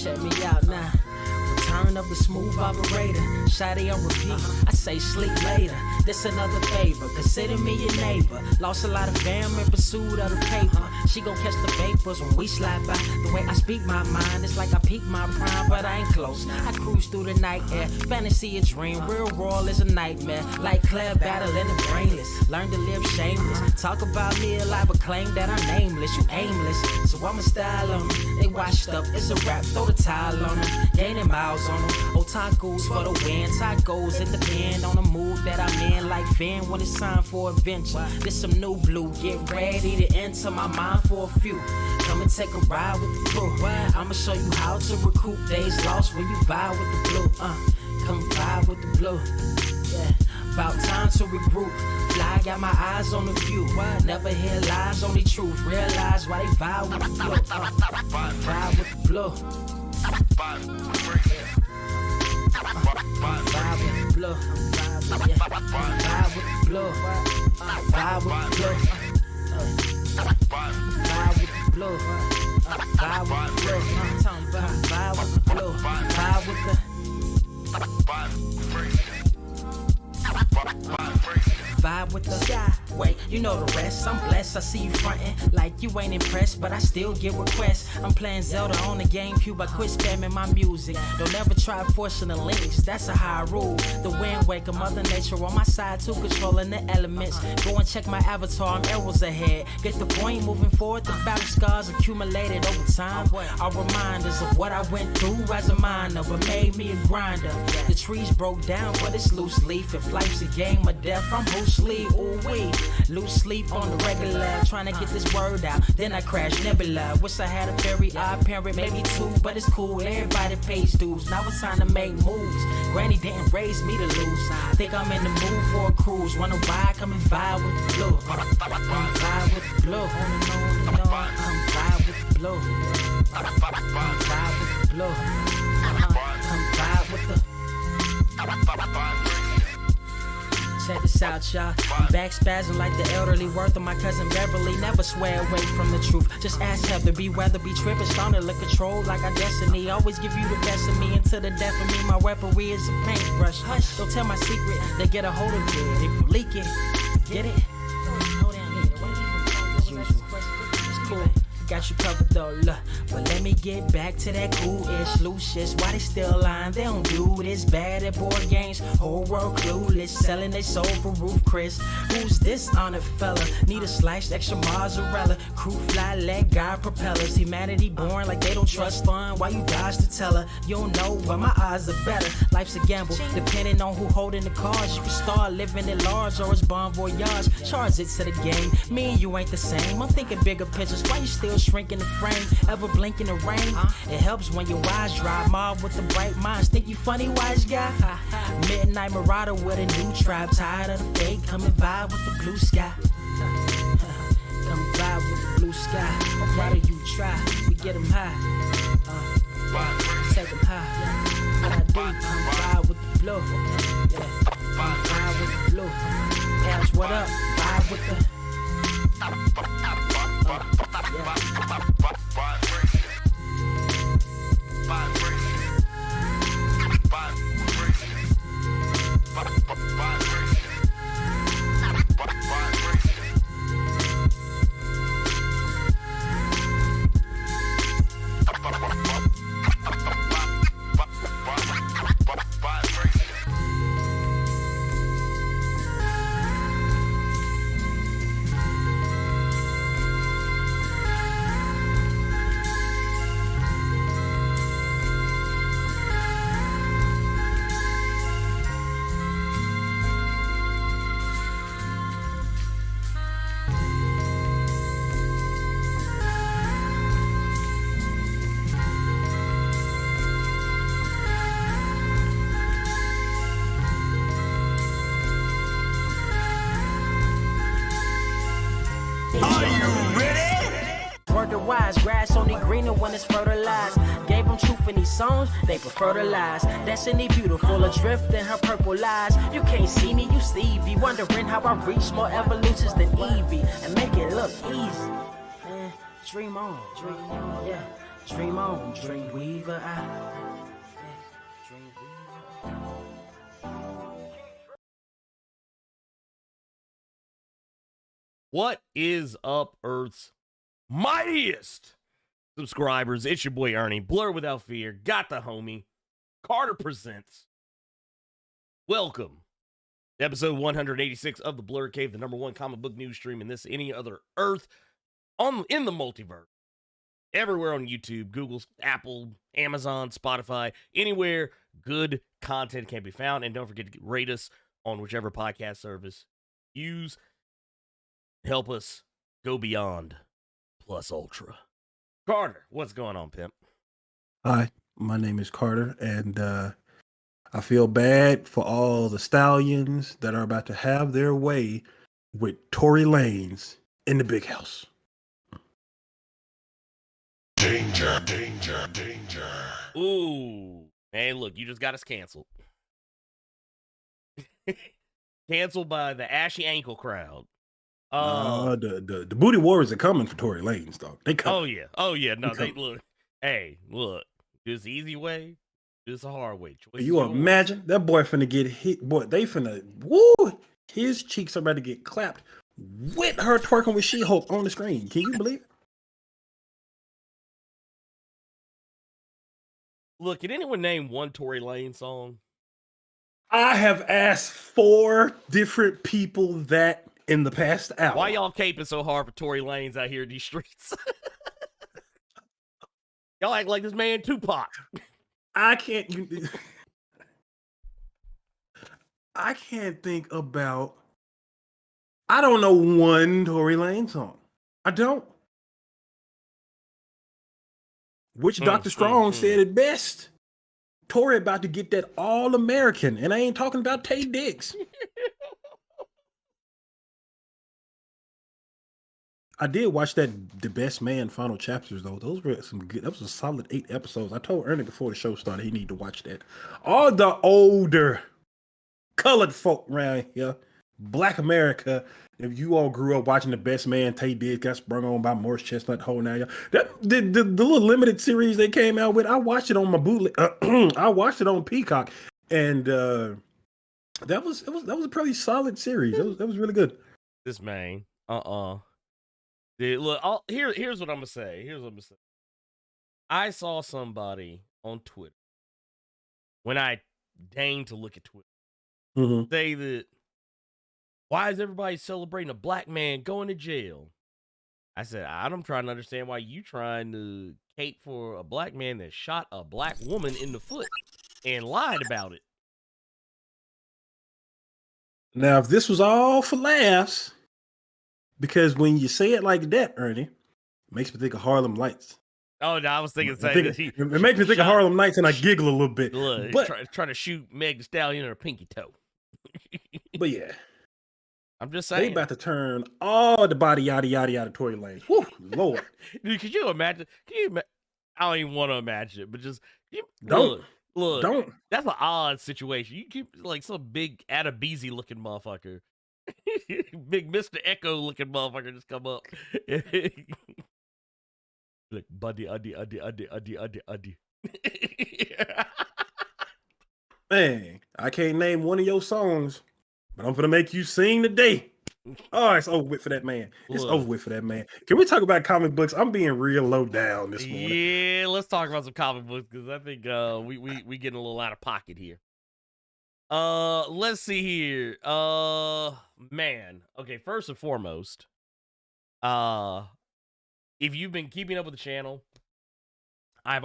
Check me out now. Return of the smooth operator. Shotty on repeat. I say sleep later. This another favor. Consider me your neighbor. Lost a lot of fam in pursuit of the paper. She gon' catch the vapors when we slide by. The way I speak my mind, it's like I peak my prime, but I ain't close. I cruise through the night air. Fantasy a dream. Real world is a nightmare. Like Claire battling the brainless. Learn to live shameless. Talk about me alive, but claim that I'm nameless. You aimless. So I'ma style on them. They washed up. It's a rap. Throw the towel on them. Gaining miles on them. Otakus for the win. Tacos, it depend on the mood that I'm in. Like Finn when it's time for adventure. This some new blue. Get ready to enter my mind for a few. Come and take a ride with the crew. I'ma show you how to recoup days lost when you vibe with the blue. Come vibe with the blue. Yeah. About time to regroup. Fly, got my eyes on the view. Never hear lies, only truth. Realize why they vibe with the blue. Vibe with the blue. Vibe with the blue. Vibe with the blue. Vibe with the blue. Vibe with the blue. Vibe with the blue. Vibe with the blue. Vibe with the vibe with the sky. Wait, you know the rest. I'm blessed. I see you frontin' like you ain't impressed, but I still get requests. I'm playing Zelda on the GameCube. I quit spamming my music. Don't ever try forcing the links. That's a high rule. The wind waker, Mother Nature on my side too, controlling the elements. Go and check my avatar. I'm arrows ahead. Get the point. Moving forward, the battle scars accumulated over time are reminders of what I went through as a minor, but made me a grinder. The trees broke down for this loose leaf. If life's a game of death, I'm Bruce Lee. Ooh wee. Lose sleep on the regular, trying to get this word out. Then I crash nebula. Wish I had a very odd parent, maybe two, but it's cool. Everybody pays dues. Now it's time to make moves. Granny didn't raise me to lose. Think I'm in the mood for a cruise. Wanna ride? Come and vibe with the blue. Vibe with the blue. I'm vibe with the blue. Vibe with the blue. Come vibe with the. Check this out, y'all. I'm back spazzing like the elderly worth of my cousin Beverly. Never swear away from the truth. Just ask Heather, be weather, be trippin', starting to control like our destiny. Always give you the best of me until the death of me. My weaponry is a paintbrush. Hush, don't tell my secret. They get a hold of it. If you leak it, get it. It's cool. Got you covered though, look. But let me get back to that cool-ish, loose-ish. Why they still lying? They don't do this. Bad at board games, whole world clueless. Selling they soul for Roof Chris. Who's this honored fella? Need a slice, extra mozzarella. Crew fly, leg guy propellers. Humanity born like they don't trust fun. Why you dodge to tell her? You don't know, but my odds are better. Life's a gamble, depending on who holding the cards. You can start living at large or it's bon voyage. Charge it to the game. Me and you ain't the same. I'm thinking bigger pictures. Why you still shrinking the frame, ever blink in the rain? It helps when your eyes dry. Mob with the bright minds. Think you funny, wise guy? Midnight marauder with a new tribe. Tired of the fake. Come and vibe with the blue sky. Come vibe with the blue sky. Why do you try? We get them high. Take them high. What I do? Come vibe with the blue. Yeah. Vibe with the blue. Patch, what up? Vibe with the. Wise grass only greener when it's fertilized. Gave them truth in these songs, they prefer to lies. Destiny beautiful, adrift in her purple eyes. You can't see me, you Stevie. Wondering how I reach more evolutions than Evie and make it look easy. Dream on, yeah. Dream on, dream weaver. Dream weaver. What is up, Earth's mightiest subscribers? It's your boy Ernie, Blerd Without Fear, got the homie. Carter presents. Welcome to episode 186 of the Blerd Cave, the #1 comic book news stream in this any other Earth in the multiverse. Everywhere on YouTube, Google, Apple, Amazon, Spotify, anywhere good content can be found. And don't forget to rate us on whichever podcast service you use. Help us go beyond plus ultra. Carter, what's going on, pimp? Hi, my name is Carter, and I feel bad for all the stallions that are about to have their way with Tory Lanez in the big house. Danger, danger, danger. Ooh. Hey, look, you just got us canceled. Canceled by the Ashy Ankle crowd. The Booty Warriors are coming for Tory Lanez, dog. They coming. Oh yeah. No, they look. Hey, look. This easy way, this a hard way. Choice You imagine that boy finna get hit. Boy, they finna. Woo! His cheeks are about to get clapped with her twerking with She-Hulk on the screen. Can you believe it? Look, can anyone name one Tory Lane song? I have asked 4 different people that in the past hour. Why y'all caping so hard for Tory Lanez out here in these streets? Y'all act like this man Tupac. I can't think about. I don't know one Tory Lanez song. I don't. Which Dr. Strong said it best. Tory about to get that All-American, and I ain't talking about Tay Diggs. I did watch The Best Man final chapters though. Those were some good. That was a solid 8 episodes. I told Ernie before the show started he needed to watch that. All the older colored folk around here, Black America. If you all grew up watching The Best Man, Tay Diggs got sprung on by Morris Chestnut Hole. Now, the little limited series they came out with, I watched it on my bootleg. I watched it on Peacock, and that was a pretty solid series. That was really good. This man, Dude, look, here's what I'm gonna say. I saw somebody on Twitter when I deigned to look at Twitter say that. Why is everybody celebrating a black man going to jail? I said, I'm trying to understand why you trying to cape for a black man that shot a black woman in the foot and lied about it. Now, if this was all for laughs, because when you say it like that, Ernie, it makes me think of Harlem Lights. Oh, no, I was thinking it makes me think of Harlem Nights, and I giggle a little bit. Look, trying to shoot Meg Thee Stallion in her pinky toe. But yeah. I'm just saying. They about to turn all the body yada yada Tory Lanez. Whew, Lord. Dude, could you imagine? I don't even want to imagine it, but just don't. That's an odd situation. You keep like some big Adabisi looking motherfucker. Big Mr. Echo looking motherfucker just come up. Like, buddy. Man, I can't name one of your songs, but I'm gonna make you sing today. Oh, it's over with for that man. It's over with for that man. Can we talk about comic books? I'm being real low down this morning. Yeah, let's talk about some comic books because I think we getting a little out of pocket here. Let's see here. Man. Okay, first and foremost, if you've been keeping up with the channel, I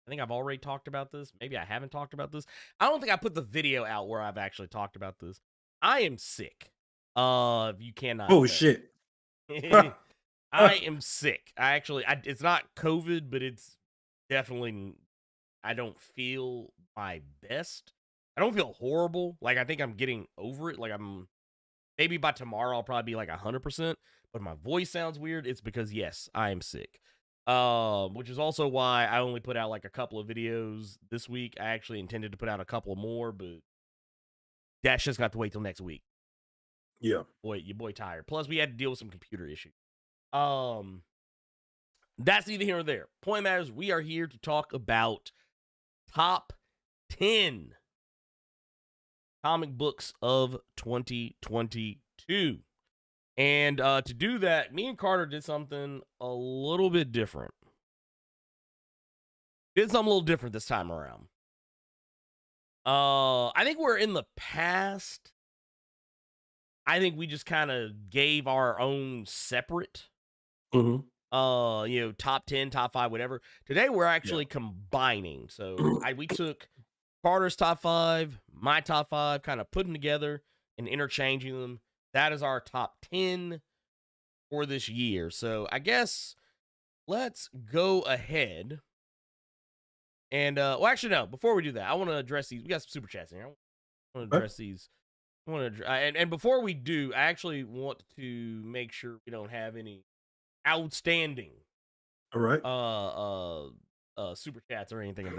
think I've already talked about this. Maybe I haven't talked about this. I don't think I put the video out where I've actually talked about this. I am sick. You cannot. Oh shit. I am sick. It's not COVID, but it's definitely, I don't feel my best. I don't feel horrible. Like, I think I'm getting over it. Like, maybe by tomorrow I'll probably be like 100%, but my voice sounds weird. It's because, yes, I am sick. Which is also why I only put out like a couple of videos this week. I actually intended to put out a couple more, but that's just got to wait till next week. Yeah. Boy, your boy tired. Plus, we had to deal with some computer issues. That's neither here nor there. Point matters, we are here to talk about top 10 comic books of 2022. And to do that, me and Carter did something a little bit different. Did something a little different this time around. I think we're in the past. I think we just kind of gave our own separate, top 10, top 5, whatever. Today we're actually combining. So we took Carter's top 5, my top 5, kind of putting together and interchanging them. That is our top 10 for this year. So I guess let's go ahead. And, well, actually, no. Before we do that, I want to address these. We got some super chats in here. I want to address these. And before we do, I actually want to make sure we don't have any outstanding All right. super chats or anything of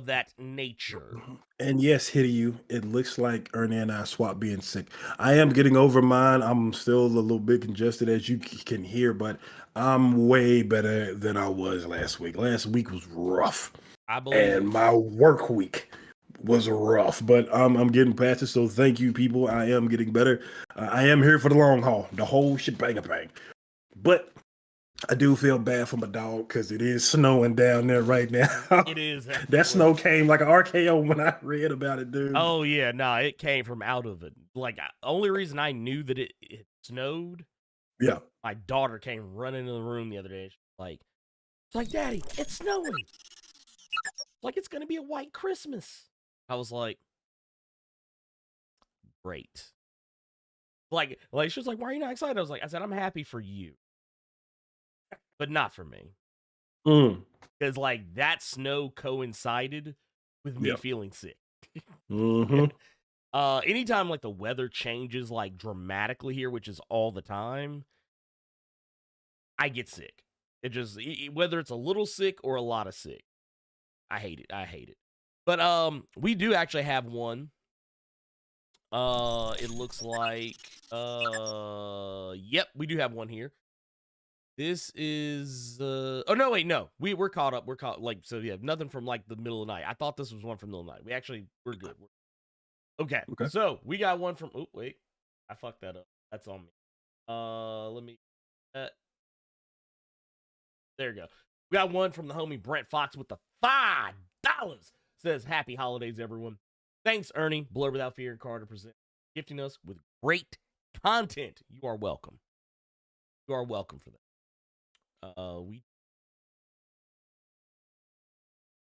that nature. And yes, Hideo, it looks like Ernie and I swap being sick. I am getting over mine. I'm still a little bit congested, as you can hear, but I'm way better than I was last week. Last week was rough, I believe. and my work week was rough, but I'm getting past it. So thank you, people. I am getting better. I am here for the long haul, the whole shebang bang. But I do feel bad for my dog because it is snowing down there right now. It is. That snow came like an RKO when I read about it, dude. Oh, yeah. No, it came from out of it. Like, only reason I knew that it snowed. Yeah. My daughter came running into the room the other day. She's like, Daddy, it's snowing. Like, it's going to be a white Christmas. I was like, great. Like she was like, why are you not excited? I said, I'm happy for you, but not for me. Because like that snow coincided with me feeling sick. Anytime like the weather changes like dramatically here, which is all the time, I get sick. It just, whether it's a little sick or a lot of sick, I hate it. But we do actually have one. It looks like yep, we do have one here. This is oh no, wait, no. We're caught up. So yeah, nothing from like the middle of the night. I thought this was one from the middle of the night. We're good. Okay. So we got one from wait. I fucked that up. That's on me. Let me there you go. We got one from the homie Brent Fox with the $5. Says, happy holidays, everyone. Thanks, Ernie. Blerd Without Fear and Carter present gifting us with great content. You are welcome. You are welcome for that.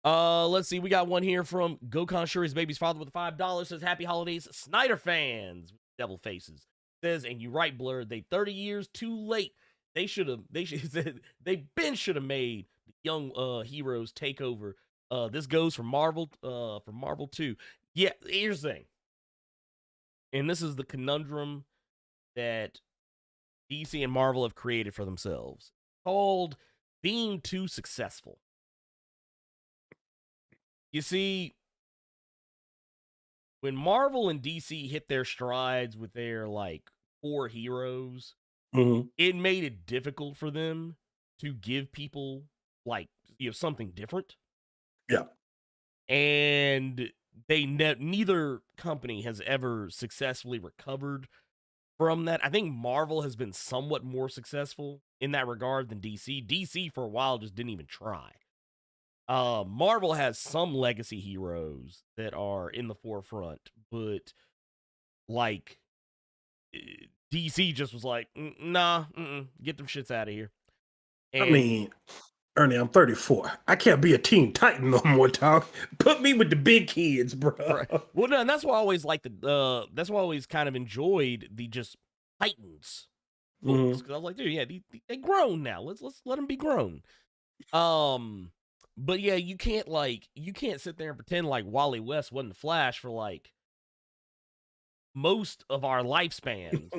Let's see. We got one here from Gokon Sure His Baby's Father with $5. Says, happy holidays, Snyder fans. Devil faces. Says, and you right, Blerd. They 30 years too late. They should have made the young heroes take over. This goes for Marvel too. Yeah, here's the thing. And this is the conundrum that DC and Marvel have created for themselves. Called being too successful. You see, when Marvel and DC hit their strides with their like 4 heroes, it made it difficult for them to give people like something different. Yeah. And neither company has ever successfully recovered from that. I think Marvel has been somewhat more successful in that regard than DC. DC for a while just didn't even try. Marvel has some legacy heroes that are in the forefront, but like DC just was like, nah, get them shits out of here. And I mean, Ernie, I'm 34. I can't be a Teen Titan no more, dog. Put me with the big kids, bro. Right. Well, no, and that's why I always like that's why I always kind of enjoyed the just Titans books, because I was like, dude, yeah, they grown now. Let's let them be grown. But yeah, you can't sit there and pretend like Wally West wasn't the Flash for like most of our lifespans.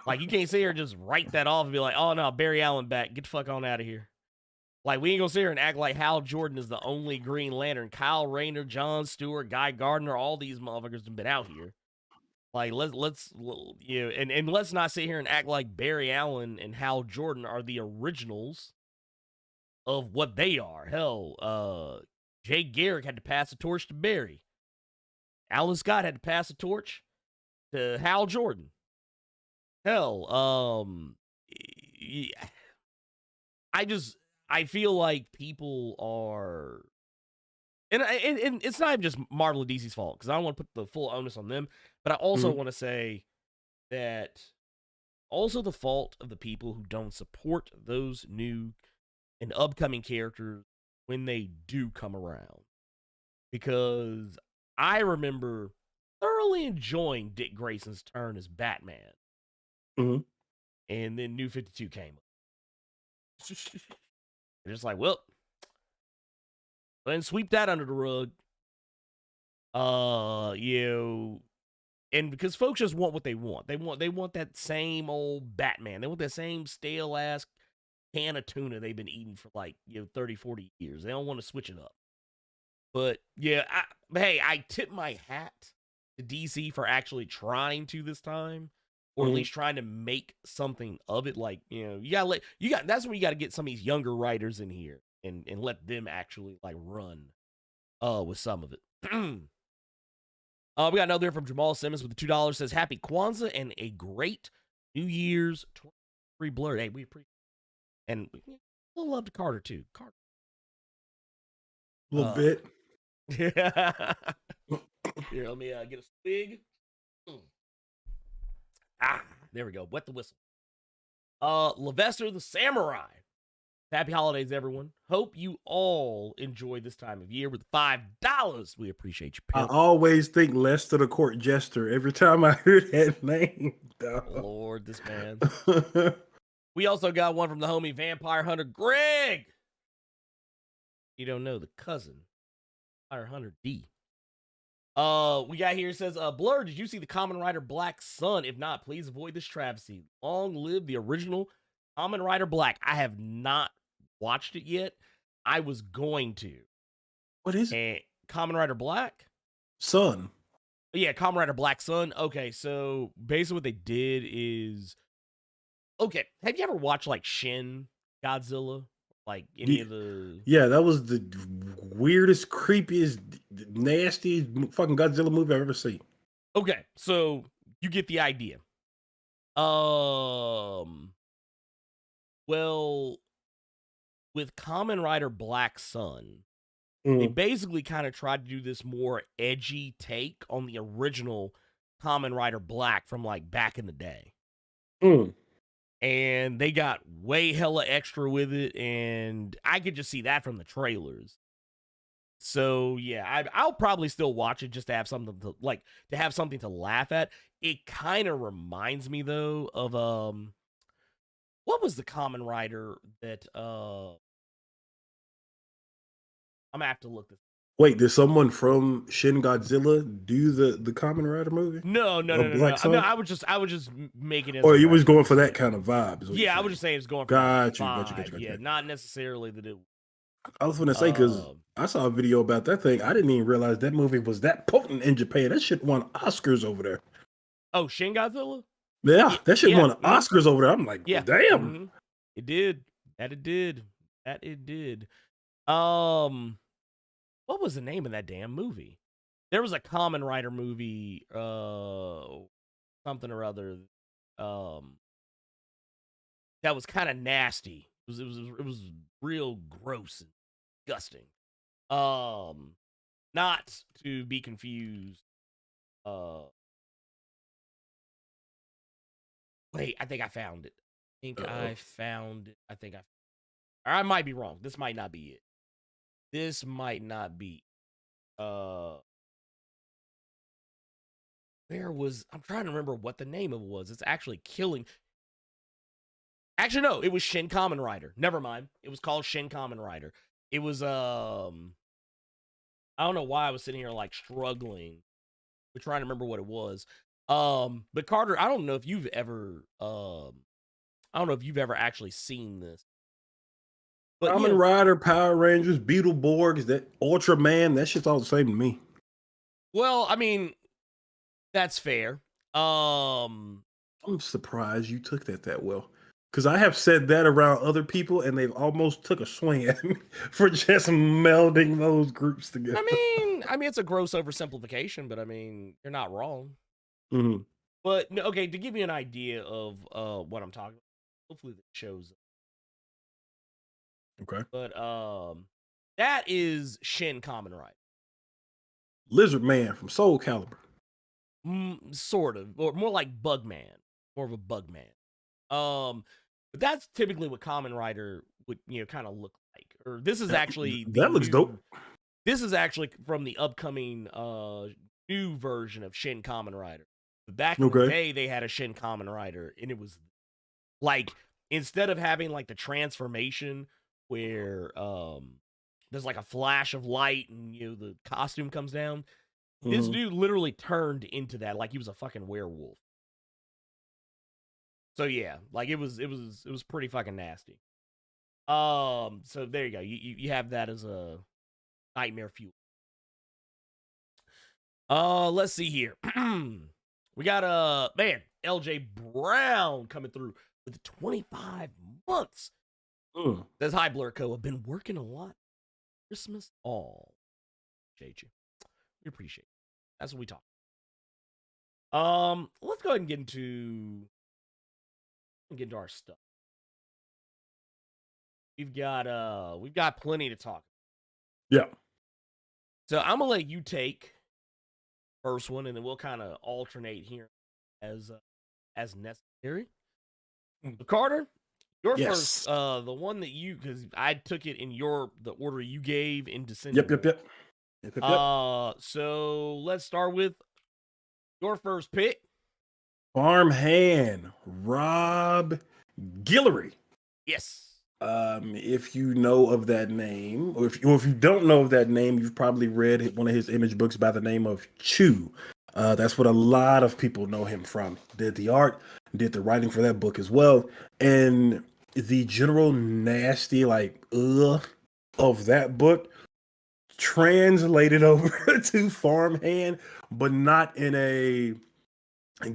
Like, you can't sit here and just write that off and be like, oh no, Barry Allen back, get the fuck on out of here. Like, we ain't gonna sit here and act like Hal Jordan is the only Green Lantern. Kyle Rayner, John Stewart, Guy Gardner, all these motherfuckers have been out here. Like let's you know, and let's not sit here and act like Barry Allen and Hal Jordan are the originals of what they are. Hell, Jay Garrick had to pass the torch to Barry. Alan Scott had to pass the torch to Hal Jordan. Hell, yeah. I feel like people are, and it's not even just Marvel and DC's fault, because I don't want to put the full onus on them, but I also want to say that also the fault of the people who don't support those new and upcoming characters when they do come around. Because I remember thoroughly enjoying Dick Grayson's turn as Batman. Mhm. And then New 52 came up. They're just like, well, then sweep that under the rug. You know, and because folks just want what they want. They want that same old Batman. They want that same stale ass can of tuna they've been eating for like, 30, 40 years. They don't want to switch it up. But yeah, I tip my hat to DC for actually trying to this time, or at least trying to make something of it. Like, that's when you got to get some of these younger writers in here and let them actually like run with some of it. We got another here from Jamal Simmons with the $2, says happy Kwanzaa and a great New Year's 23 Blerd. Hey, we appreciate it. And a little love to Carter too. Carter. A little bit. Yeah. Here, let me get a swig. There we go. Wet the whistle. Levester the Samurai. Happy holidays, everyone. Hope you all enjoy this time of year with $5. We appreciate you, I pimp. always think Lester the Court Jester every time I hear that name. Dog. Lord, this man. We also got one from the homie Vampire Hunter Greg. You don't know, the cousin. Vampire Hunter D. We got here, it says, Blerd, did you see the Kamen Rider Black Sun? If not, please avoid this travesty. Long live the original Kamen Rider Black. I have not watched it yet. I was going to. What is it? Kamen Rider Black? Sun. Yeah, Kamen Rider Black Sun. Okay, so basically what they did is, okay, have you ever watched like Shin Godzilla? Like any of the... Yeah, that was the weirdest, creepiest, nastiest fucking Godzilla movie I've ever seen. Okay, so you get the idea. Well, with Kamen Rider Black Sun, they basically kind of tried to do this more edgy take on the original Kamen Rider Black from like back in the day. And they got way hella extra with it, and I could just see that from the trailers. So yeah, I'll probably still watch it just to have something to laugh at. It kind of reminds me though of what was the Kamen Rider that I'm gonna have to look this. Wait, did someone from Shin Godzilla do the Kamen Rider movie? No. I was just making it. Or you was going for that kind of vibe? Yeah, I was just saying it's going for Gotcha. Yeah, not necessarily that it. I was going to say, because I saw a video about that thing. I didn't even realize that movie was that potent in Japan. That shit won Oscars over there. Oh, Shin Godzilla? Yeah, that shit won Oscars over there. I'm like, yeah, damn. Mm-hmm. It did. That it did. What was the name of that damn movie? There was a Kamen Rider movie, something or other, that was kind of nasty. It was real gross and disgusting. Not to be confused. Wait, I think I found it. I might be wrong. This might not be it. This might not be. I'm trying to remember what the name of it was. It's actually killing. Actually, no, it was Shin Kamen Rider. Never mind. It was called Shin Kamen Rider. It was, I don't know why I was sitting here like struggling with trying to remember what it was. But Carter, I don't know if you've ever actually seen this. But, Kamen Rider, Power Rangers, Beetleborgs, that Ultraman, that shit's all the same to me. Well, I mean, that's fair. I'm surprised you took that well. Because I have said that around other people, and they've almost took a swing at me for just melding those groups together. I mean, it's a gross oversimplification, but I mean, you're not wrong. Mhm. But okay, to give you an idea of what I'm talking about, hopefully it shows. Okay. But that is Shin Kamen Rider. Lizard Man from Soul Calibur. Sort of, or more like Bugman, more of a Bugman. But that's typically what Kamen Rider would kind of look like. Or this is actually that looks dope. This is actually from the upcoming new version of Shin Kamen Rider. But back in the day, they had a Shin Kamen Rider, and it was like instead of having like the transformation where there's like a flash of light and the costume comes down. This dude literally turned into that like he was a fucking werewolf. So yeah, like it was pretty fucking nasty. So there you go. You have that as a nightmare fuel. Let's see here. We got man, LJ Brown coming through with 25 months. Says hi, Blerd Co. I've been working a lot. Christmas all. Appreciate you. We appreciate it. That's what we talk. Let's go ahead and get into our stuff. We've got plenty to talk. Yeah. So I'm gonna let you take first one, and then we'll kind of alternate here as necessary. So Carter, your first, the one that because I took it in the order you gave in descending. Yep. So let's start with your first pick. Farmhand, Rob Guillory. Yes. If you know of that name, or if you don't know of that name, you've probably read one of his image books by the name of Chew. That's what a lot of people know him from. Did the art, did the writing for that book as well, and the general nasty of that book translated over to Farmhand, but not in a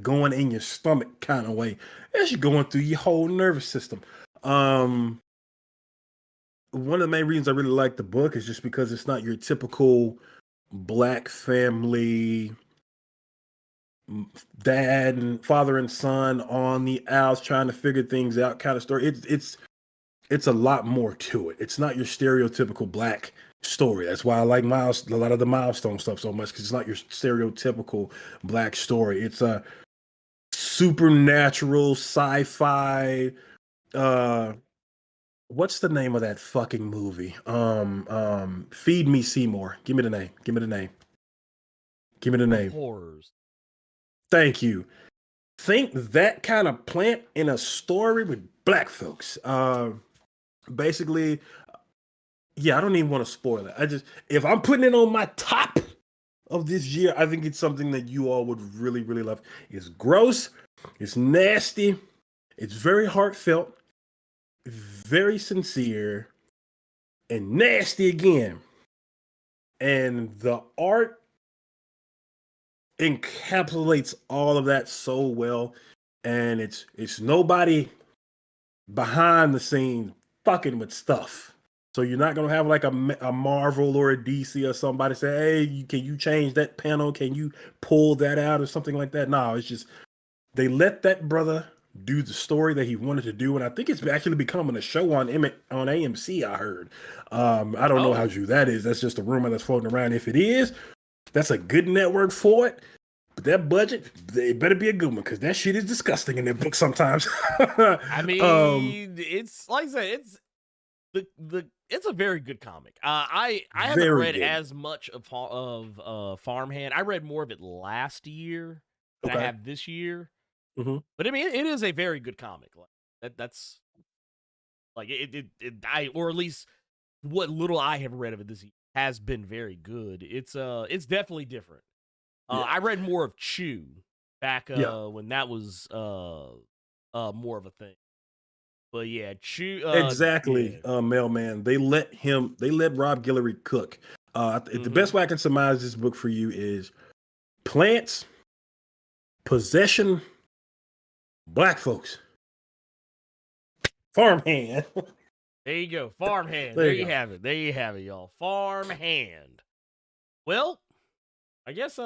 going in your stomach kind of way. It's going through your whole nervous system. One of the main reasons I really like the book is just because it's not your typical black family dad and father and son on the outs trying to figure things out kind of story. It's a lot more to it. It's not your stereotypical black story. That's why I like a lot of the milestone stuff so much, because it's not your stereotypical black story. It's a supernatural sci-fi. What's the name of that fucking movie? Feed Me Seymour. Give me the name. Horrors. Thank you. Think that kind of plant in a story with black folks. Basically, yeah, I don't even want to spoil it. If I'm putting it on my top of this year, I think it's something that you all would really, really love. It's gross. It's nasty. It's very heartfelt, very sincere, and nasty again. And the art encapsulates all of that so well. And it's nobody behind the scenes fucking with stuff. So you're not gonna have like a Marvel or a DC or somebody say, "Hey, can you change that panel? Can you pull that out or something like that?" No, it's just they let that brother do the story that he wanted to do, and I think it's actually becoming a show on AMC. I heard. I don't know how true that is. That's just a rumor that's floating around. If it is, that's a good network for it. But that budget, it better be a good one, because that shit is disgusting in their book sometimes. I mean, it's like I said, it's a very good comic. I haven't read as much of Farmhand. I read more of it last year than I have this year. But I mean, it is a very good comic. Like that's like or at least what little I have read of it this year has been very good. It's definitely different. I read more of Chew back when that was more of a thing. But yeah, Chew exactly. Mailman. They let Rob Guillory cook. The best way I can surmise this book for you is plants Possession, black folks. Farmhand. There you go. Farmhand. There There you you go. have it. There you have it, y'all. Farmhand. Well, I guess Come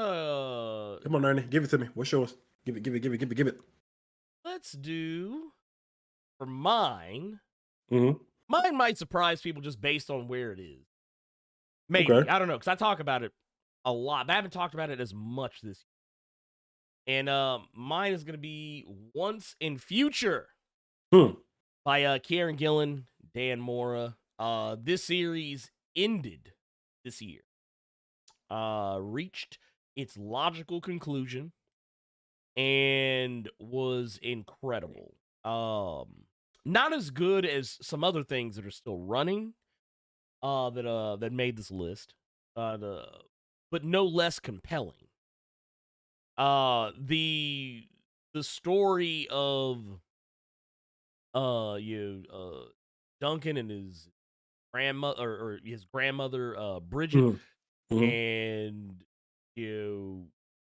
on, Ernie. Give it to me. What's yours? Give it. let's do for mine. Mm-hmm. Mine might surprise people just based on where it is. Maybe. Okay. I don't know, because I talk about it a lot, but I haven't talked about it as much this year. And mine is going to be Once in Future by Kieran Gillen, Dan Mora. This series ended this year. Reached its logical conclusion and was incredible. Not as good as some other things that are still running that made this list, but no less compelling. The story of Duncan and his grandmother or his grandmother Bridget, and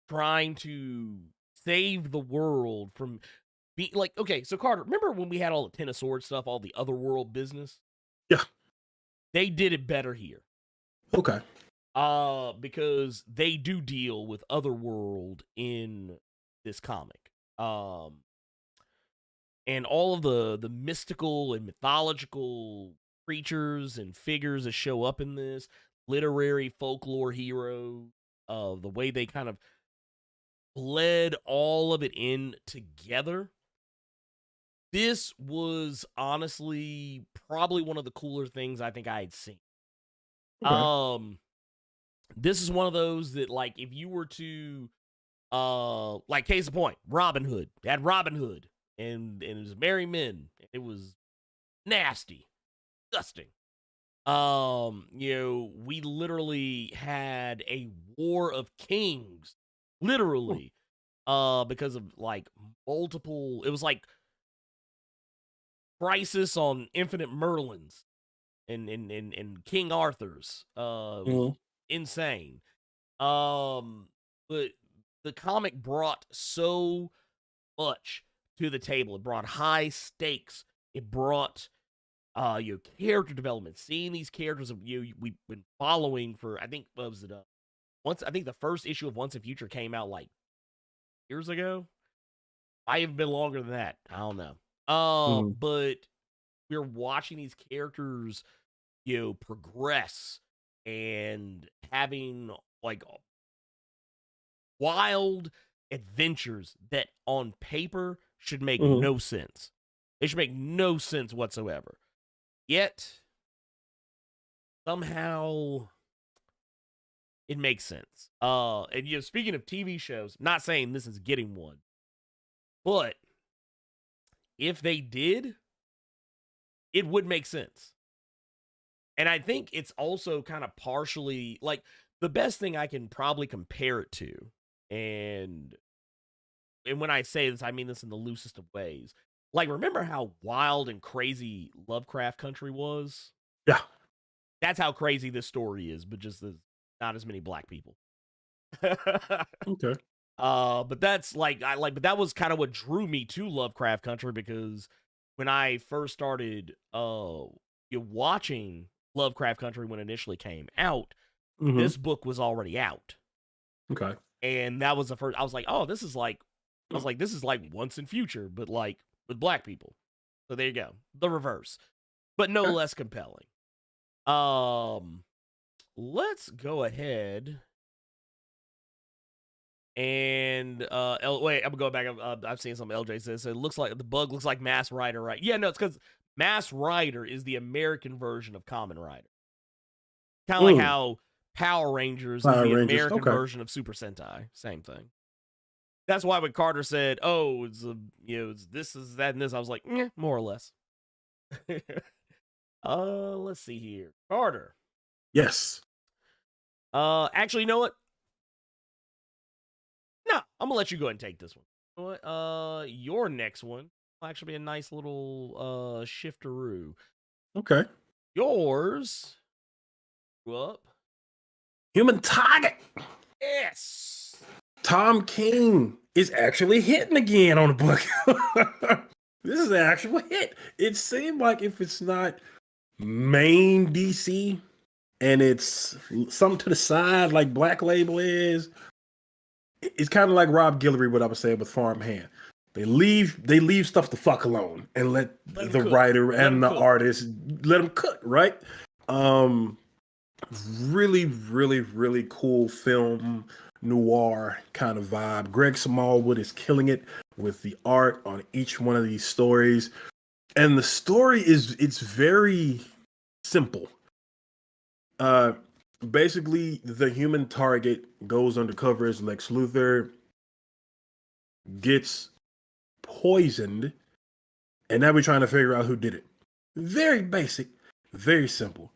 trying to save the world from being like, okay, so Carter, remember when we had all the Ten of Swords stuff, all the otherworld business? Yeah. They did it better here. Okay. Because they do deal with otherworld in this comic. And all of the mystical and mythological creatures and figures that show up in this, literary folklore hero, the way they kind of bled all of it in together. This was honestly probably one of the cooler things I think I had seen. Okay. This is one of those that, like, if you were to, like, case in point, Robin Hood. They had Robin Hood, and it was merry men. It was nasty, disgusting. We literally had a war of kings, literally, because of like multiple. It was like Crisis on Infinite Merlins and King Arthur's. It was insane. But the comic brought so much to the table. It brought high stakes. It brought character development, seeing these characters we've been following for, I think, what was it? I think the first issue of Once in Future came out like years ago. I have been longer than that. I don't know. But we're watching these characters, progress and having like wild adventures that on paper should make no sense. They should make no sense whatsoever. Yet, somehow, it makes sense. And speaking of TV shows, not saying this is getting one, but if they did, it would make sense. And I think it's also kind of partially, like, the best thing I can probably compare it to, and when I say this, I mean this in the loosest of ways. Like, remember how wild and crazy Lovecraft Country was? Yeah. That's how crazy this story is, but just not as many black people. Okay. But that's but that was kind of what drew me to Lovecraft Country, because when I first started watching Lovecraft Country when it initially came out, this book was already out. Okay. And that was the first. I was like, oh, this is like Once in Future, but like with black people. So there you go, the reverse, but no less compelling. Let's go ahead and wait, I'm going back. I've seen some LJ says it looks like the bug looks like Mass Rider, right? Yeah, no, it's because Mass Rider is the American version of Kamen Rider. Kind of like how Power Rangers is the American version of Super Sentai. Same thing. That's why when Carter said, "Oh, it's it's this, is that, and this," I was like, more or less. Let's see here, Carter. Yes. Actually, you know what? No, I'm gonna let you go ahead and take this one. You know what? Your next one will actually be a nice little shifteroo. Okay. Yours grew up Human Target. Yes. Tom King is actually hitting again on the book. This is an actual hit. It seemed like if it's not main DC and it's something to the side like Black Label is, it's kind of like Rob Guillory, what I was saying with Farmhand. They leave stuff the fuck alone and let the cook. writer and the cook. artist let them cook, right? Really, really, really cool film noir kind of vibe. Greg Smallwood is killing it with the art on each one of these stories. And the story it's very simple. Basically the human target goes undercover as Lex Luthor, gets poisoned, and now we're trying to figure out who did it. Very basic, very simple.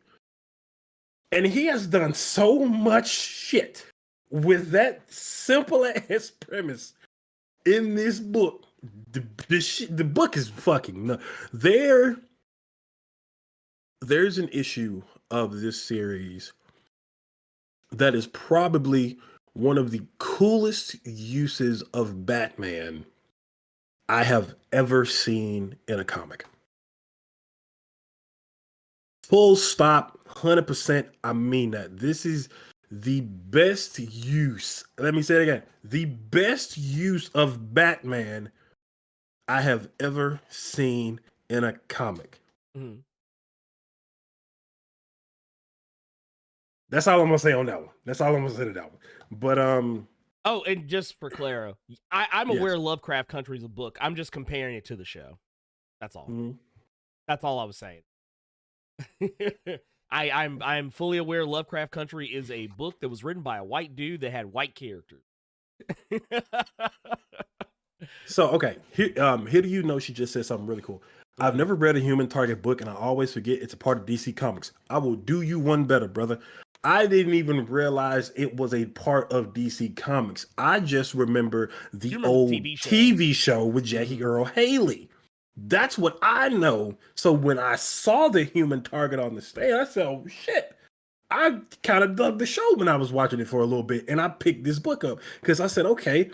And he has done so much shit with that simple ass premise in this book. The book is fucking nuts. There's an issue of this series that is probably one of the coolest uses of Batman I have ever seen in a comic. Full stop, 100%. I mean that. This is the best use. Let me say it again. The best use of Batman I have ever seen in a comic. Mhm. That's all I'm gonna say on that one. That's all I'm gonna say to that one. But Oh, and just for Claro, I'm Yes. aware Lovecraft Country is a book. I'm just comparing it to the show. That's all. That's all I was saying. I'm fully aware Lovecraft Country is a book that was written by a white dude that had white characters. So okay, here do you know she just said something really cool. I've never read a Human Target book, and I always forget it's a part of DC Comics. I will do you one better, brother. I didn't even realize it was a part of DC Comics. I just remember the old TV show with Jackie Earl Haley. That's what I know. So when I saw the Human Target on the stand, I said, oh shit. I kind of dug the show when I was watching it for a little bit, and I picked this book up because I said, okay,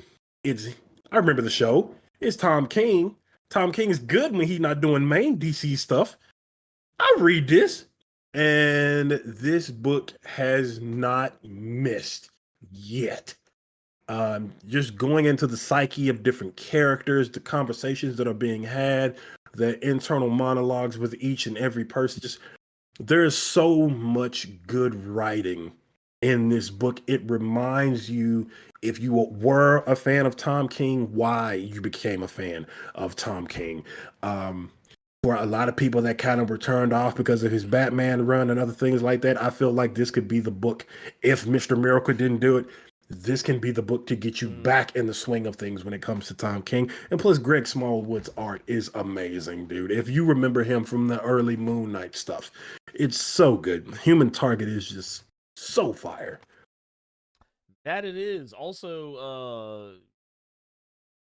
I remember the show. It's Tom King. Tom King is good when he's not doing main DC stuff. I read this, and this book has not missed yet. Just going into the psyche of different characters, the conversations that are being had, the internal monologues with each and every person. Just there's so much good writing in this book. It reminds you, if you were a fan of Tom King, why you became a fan of Tom King. For a lot of people that kind of were turned off because of his Batman run and other things like that, I feel like this could be the book. If Mr. Miracle didn't do it, this can be the book to get you back in the swing of things when it comes to Tom King. And plus, Greg Smallwood's art is amazing, dude. If you remember him from the early Moon Knight stuff, it's so good. Human Target is just so fire. That it is. Also,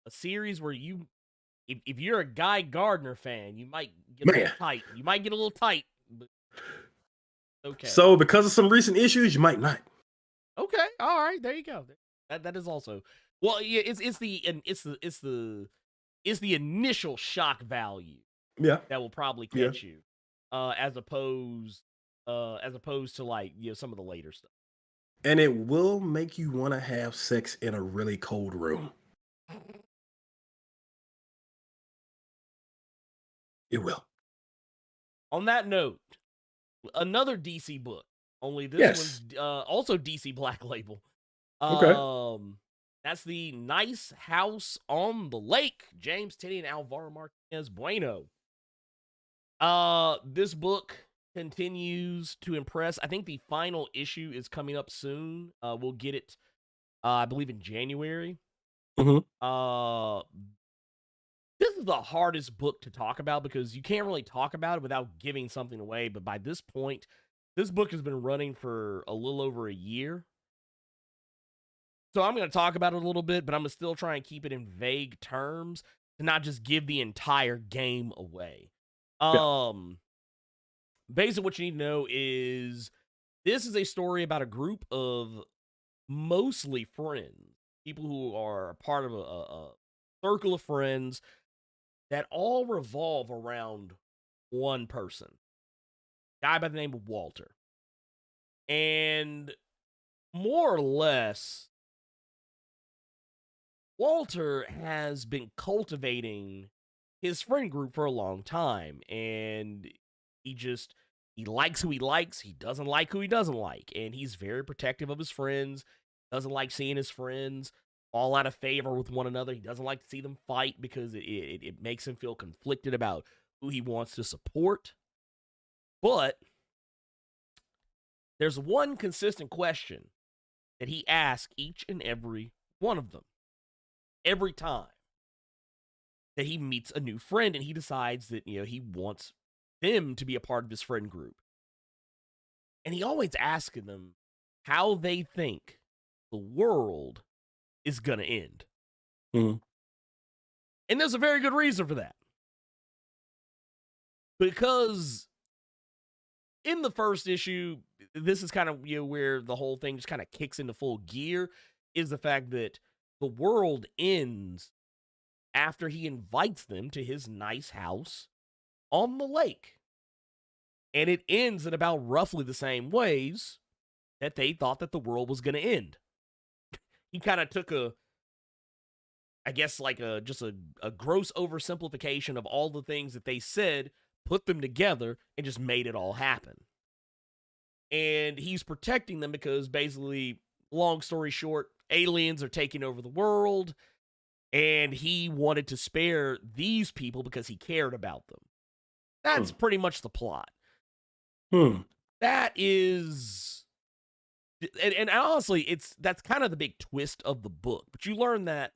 a series where if you're a Guy Gardner fan, you might get a little tight. You might get a little tight. But okay. So because of some recent issues, you might not. Okay. All right. There you go. That is also, well, yeah. It's the initial shock value. Yeah. That will probably catch you, as opposed to like some of the later stuff. And it will make you want to have sex in a really cold room. It will. On that note, another DC book. Only this one's also DC Black Label. Okay. That's the Nice House on the Lake, James Tinney and Alvaro Martinez Bueno. This book continues to impress. I think the final issue is coming up soon. We'll get it, I believe, in January. This is the hardest book to talk about because you can't really talk about it without giving something away. But by this point, this book has been running for a little over a year. So I'm going to talk about it a little bit, but I'm going to still try and keep it in vague terms to not just give the entire game away. Basically what you need to know is this is a story about a group of mostly friends people who are a part of a circle of friends that all revolve around one person, guy by the name of Walter. And more or less, Walter has been cultivating his friend group for a long time, and he likes who he likes, he doesn't like who he doesn't like, and he's very protective of his friends, doesn't like seeing his friends fall out of favor with one another. He doesn't like to see them fight because it makes him feel conflicted about who he wants to support. But there's one consistent question that he asks each and every one of them every time that he meets a new friend, and he decides that, he wants them to be a part of his friend group. And he always asking them how they think the world is going to end. Mm-hmm. And there's a very good reason for that. Because in the first issue, this is kind of where the whole thing just kind of kicks into full gear, is the fact that the world ends after he invites them to his nice house on the lake. And it ends in about roughly the same ways that they thought that the world was going to end. He kind of took just a gross oversimplification of all the things that they said, put them together, and just made it all happen. And he's protecting them because basically, long story short, aliens are taking over the world, and he wanted to spare these people because he cared about them. That's pretty much the plot. That is, and honestly, that's kind of the big twist of the book, but you learn that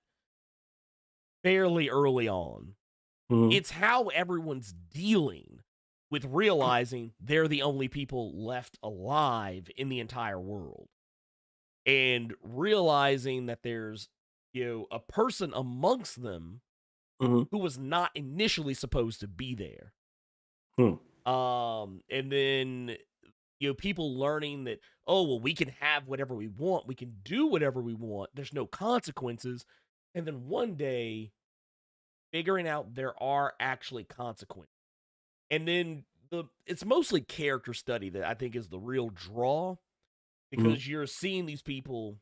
fairly early on. It's how everyone's dealing with realizing they're the only people left alive in the entire world, and realizing that there's a person amongst them who was not initially supposed to be there. And then people learning that, oh, well, we can have whatever we want, we can do whatever we want, there's no consequences. And then one day figuring out there are actually consequences. And then it's mostly character study that I think is the real draw, because you're seeing these people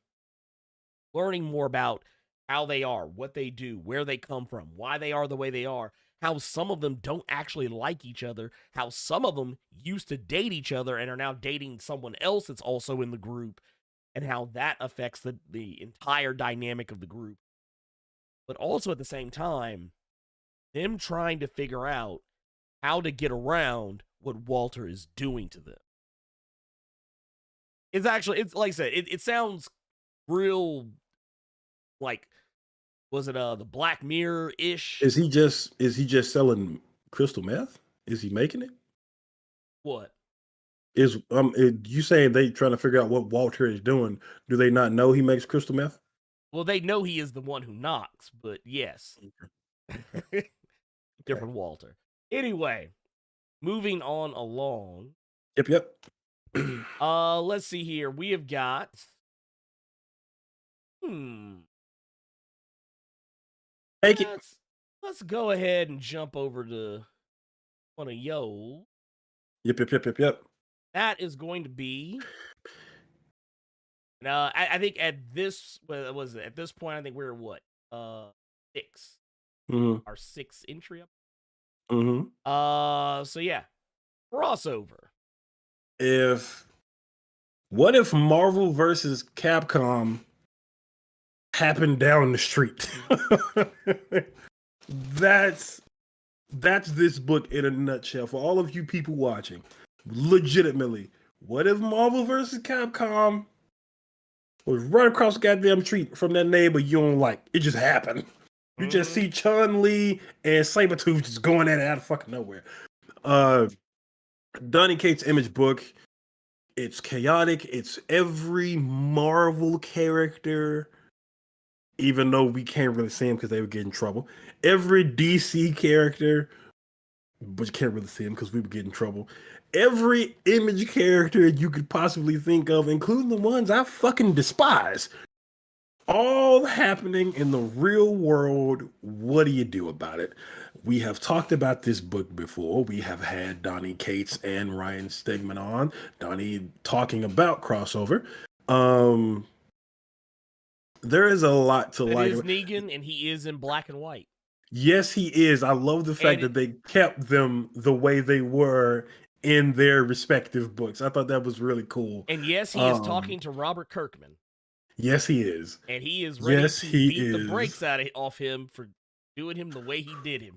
learning more about how they are, what they do, where they come from, why they are the way they are, how some of them don't actually like each other, how some of them used to date each other and are now dating someone else that's also in the group, and how that affects the entire dynamic of the group. But also at the same time, them trying to figure out how to get around what Walter is doing to them. It's like I said, it sounds real, like, was it the Black Mirror-ish? Is he just selling crystal meth? Is he making it? What? You saying they trying to figure out what Walter is doing? Do they not know he makes crystal meth? Well, they know he is the one who knocks, but yes. Different Walter. Anyway, moving on along. Yep. Let's see here. We have got Take it. Let's go ahead and jump over to one of yo. Yep. That is going to be. I think at this point, I think we're what 6. Our 6th entry up. So yeah, crossover. What if Marvel versus Capcom happened down the street? That's this book in a nutshell. For all of you people watching, legitimately, what if Marvel versus Capcom was right across the goddamn street from that neighbor you don't like? It just happened. You just see Chun-Li and Sabretooth just going at it out of fucking nowhere. Donny Cates' Image book. It's chaotic. It's every Marvel character, even though we can't really see them because they would get in trouble. Every DC character, but you can't really see them because we would get in trouble. Every Image character you could possibly think of, including the ones I fucking despise. all happening in the real world. What do you do about it? We have talked about this book before. We have had Donnie Cates and Ryan Stegman on. Donnie talking about crossover. Um, there is a lot to It like. is Negan, and he is in black and white. Yes, he is. I love the fact that they kept them the way they were in their respective books. I thought that was really cool. And yes, he is talking to Robert Kirkman. Yes, he is. And he is ready Yes, to he beat the is. brakes off him for doing him the way he did him.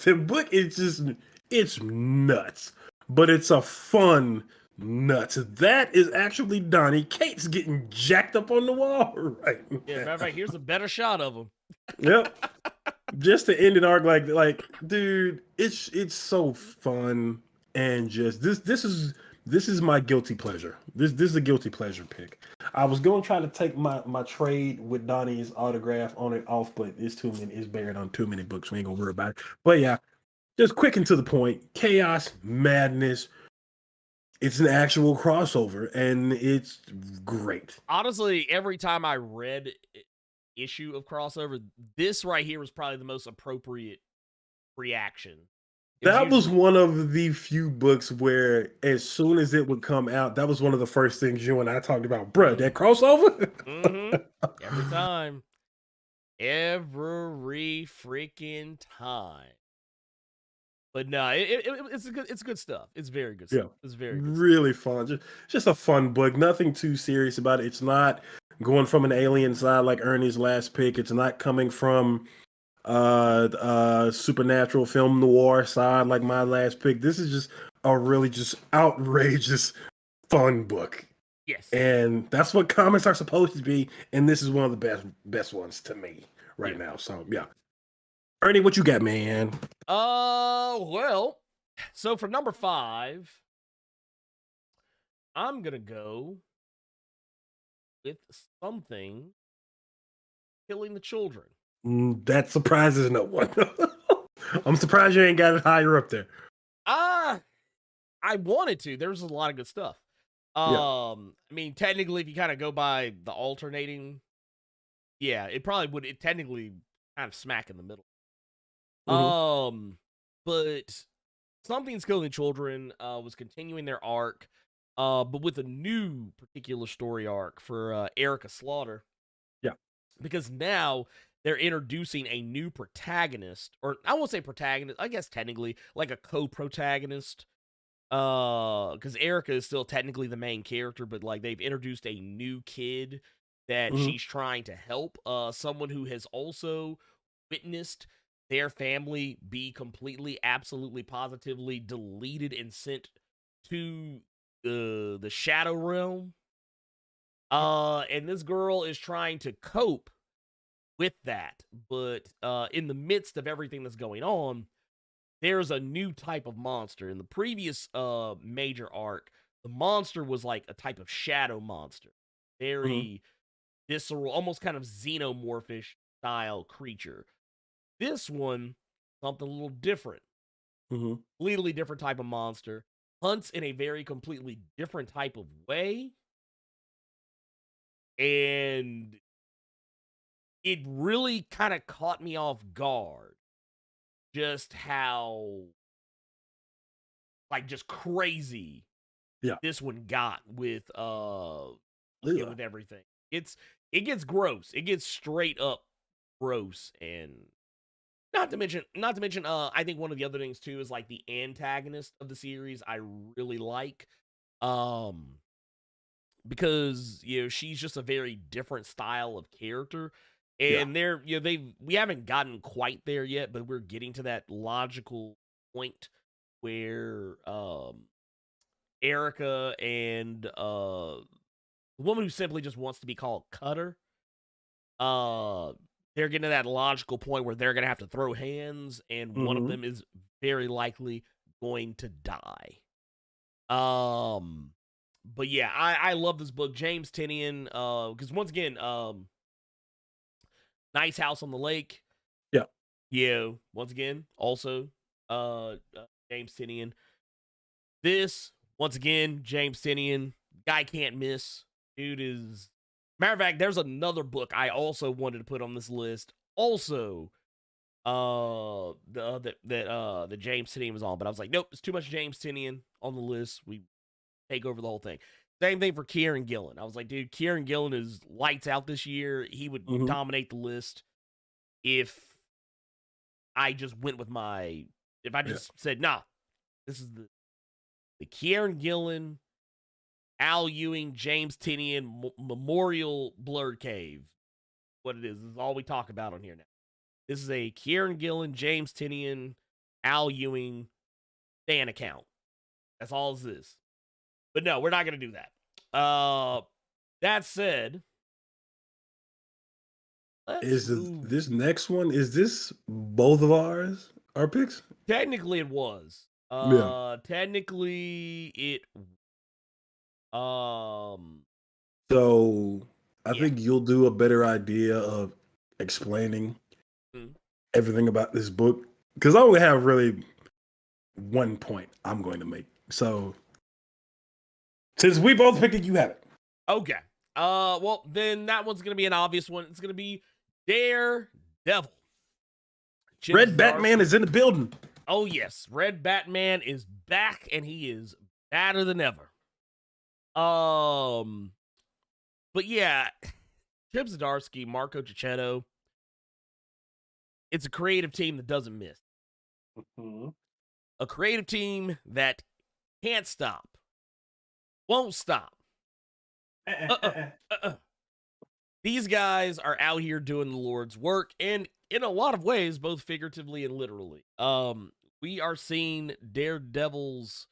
The book is just, it's nuts, but it's a fun nuts. That is actually Donnie Cates getting jacked up on the wall right now. Yeah, matter of fact, here's a better shot of him. Yep. Just to end an arc like, dude, it's so fun, and just this is my guilty pleasure. This is a guilty pleasure pick. I was going to try to take my trade with Donnie's autograph on it off, but it's too many. It's buried on too many books. We ain't gonna worry about it. But yeah, just quick and to the point. Chaos, madness. It's an actual crossover, and it's great. Honestly, every time I read issue of crossover, this right here was probably the most appropriate reaction. That was one of the few books where, as soon as it would come out, that was one of the first things you and I talked about. Bruh, that crossover? Every time. Every freaking time. But no, it's good stuff. It's very good stuff. It's very good really fun. Just a fun book. Nothing too serious about it. It's not going from an alien side like Ernie's last pick. It's not coming from supernatural film noir side like my last pick. This is just a really just outrageous fun book. Yes. And that's what comics are supposed to be, and this is one of the best ones to me right now. So yeah. Ernie, what you got, man? Well, so for number 5, I'm gonna go with something killing the children. That surprises no one. I'm surprised you ain't got it higher up there. I wanted to. There's a lot of good stuff. I mean, technically, if you kind of go by the alternating, yeah, it probably would. It technically kind of smack in the middle. But Something's Killing Children was continuing their arc, but with a new particular story arc for Erica Slaughter. Yeah, because now they're introducing a new protagonist, or I won't say protagonist, I guess technically like a co-protagonist. Because Erica is still technically the main character, but like they've introduced a new kid that she's trying to help. Someone who has also witnessed their family be completely, absolutely, positively deleted and sent to the Shadow Realm. And this girl is trying to cope with that, but in the midst of everything that's going on, there's a new type of monster. In the previous major arc, the monster was like a type of shadow monster. Very visceral, almost kind of xenomorphish style creature. This one, something a little different. Completely different type of monster. Hunts in a very completely different type of way. And it really kind of caught me off guard. Just how, like, just crazy this one got with with everything. It gets gross. It gets straight up gross, and not to mention, I think one of the other things too is like the antagonist of the series I really like, because she's just a very different style of character. And we haven't gotten quite there yet, but we're getting to that logical point where Erica and the woman who simply just wants to be called Cutter, they're getting to that logical point where they're gonna have to throw hands, and one of them is very likely going to die. But yeah, I love this book. James Tynion, because once again, Nice House on the Lake. Yeah. Once again, also James Tynion. This, once again, James Tynion. Guy can't miss. Dude is Matter of fact, there's another book I also wanted to put on this list. Also, that James Tinian was on, but I was like, nope, it's too much James Tinian on the list. We take over the whole thing. Same thing for Kieran Gillen. I was like, dude, Kieran Gillen is lights out this year. He would dominate the list if I just went with if I just said, nah, this is the Kieran Gillen, Al Ewing, James Tinian Memorial Blerd Cave. What it is all we talk about on here now. This is a Kieran Gillen, James Tinian, Al Ewing fan account. That's all this is. But no, we're not going to do that. That said, this next one, is this both of our picks? Technically it was. Technically it So I think you'll do a better idea of explaining everything about this book, because I only have really one point I'm going to make. So since we both picked it, you have it. Okay. Well, then that one's going to be an obvious one. It's going to be Daredevil. Red Batman is in the building. Oh, yes. Red Batman is back, and he is badder than ever. But yeah, Chip Zdarsky, Marco Cicchetto, it's a creative team that doesn't miss. A creative team that can't stop. Won't stop. These guys are out here doing the Lord's work, and in a lot of ways, both figuratively and literally. We are seeing Daredevil's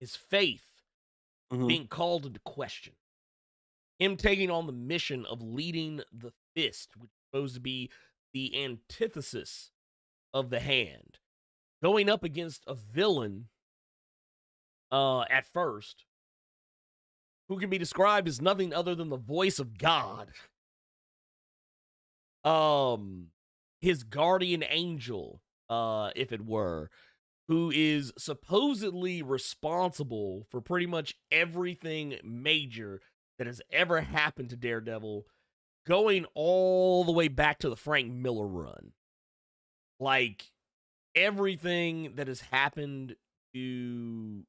his faith being called into question. Him taking on the mission of leading the Fist, which is supposed to be the antithesis of the Hand, going up against a villain at first, who can be described as nothing other than the voice of God. His guardian angel, if it were, who is supposedly responsible for pretty much everything major that has ever happened to Daredevil, going all the way back to the Frank Miller run. Like, everything that has happened to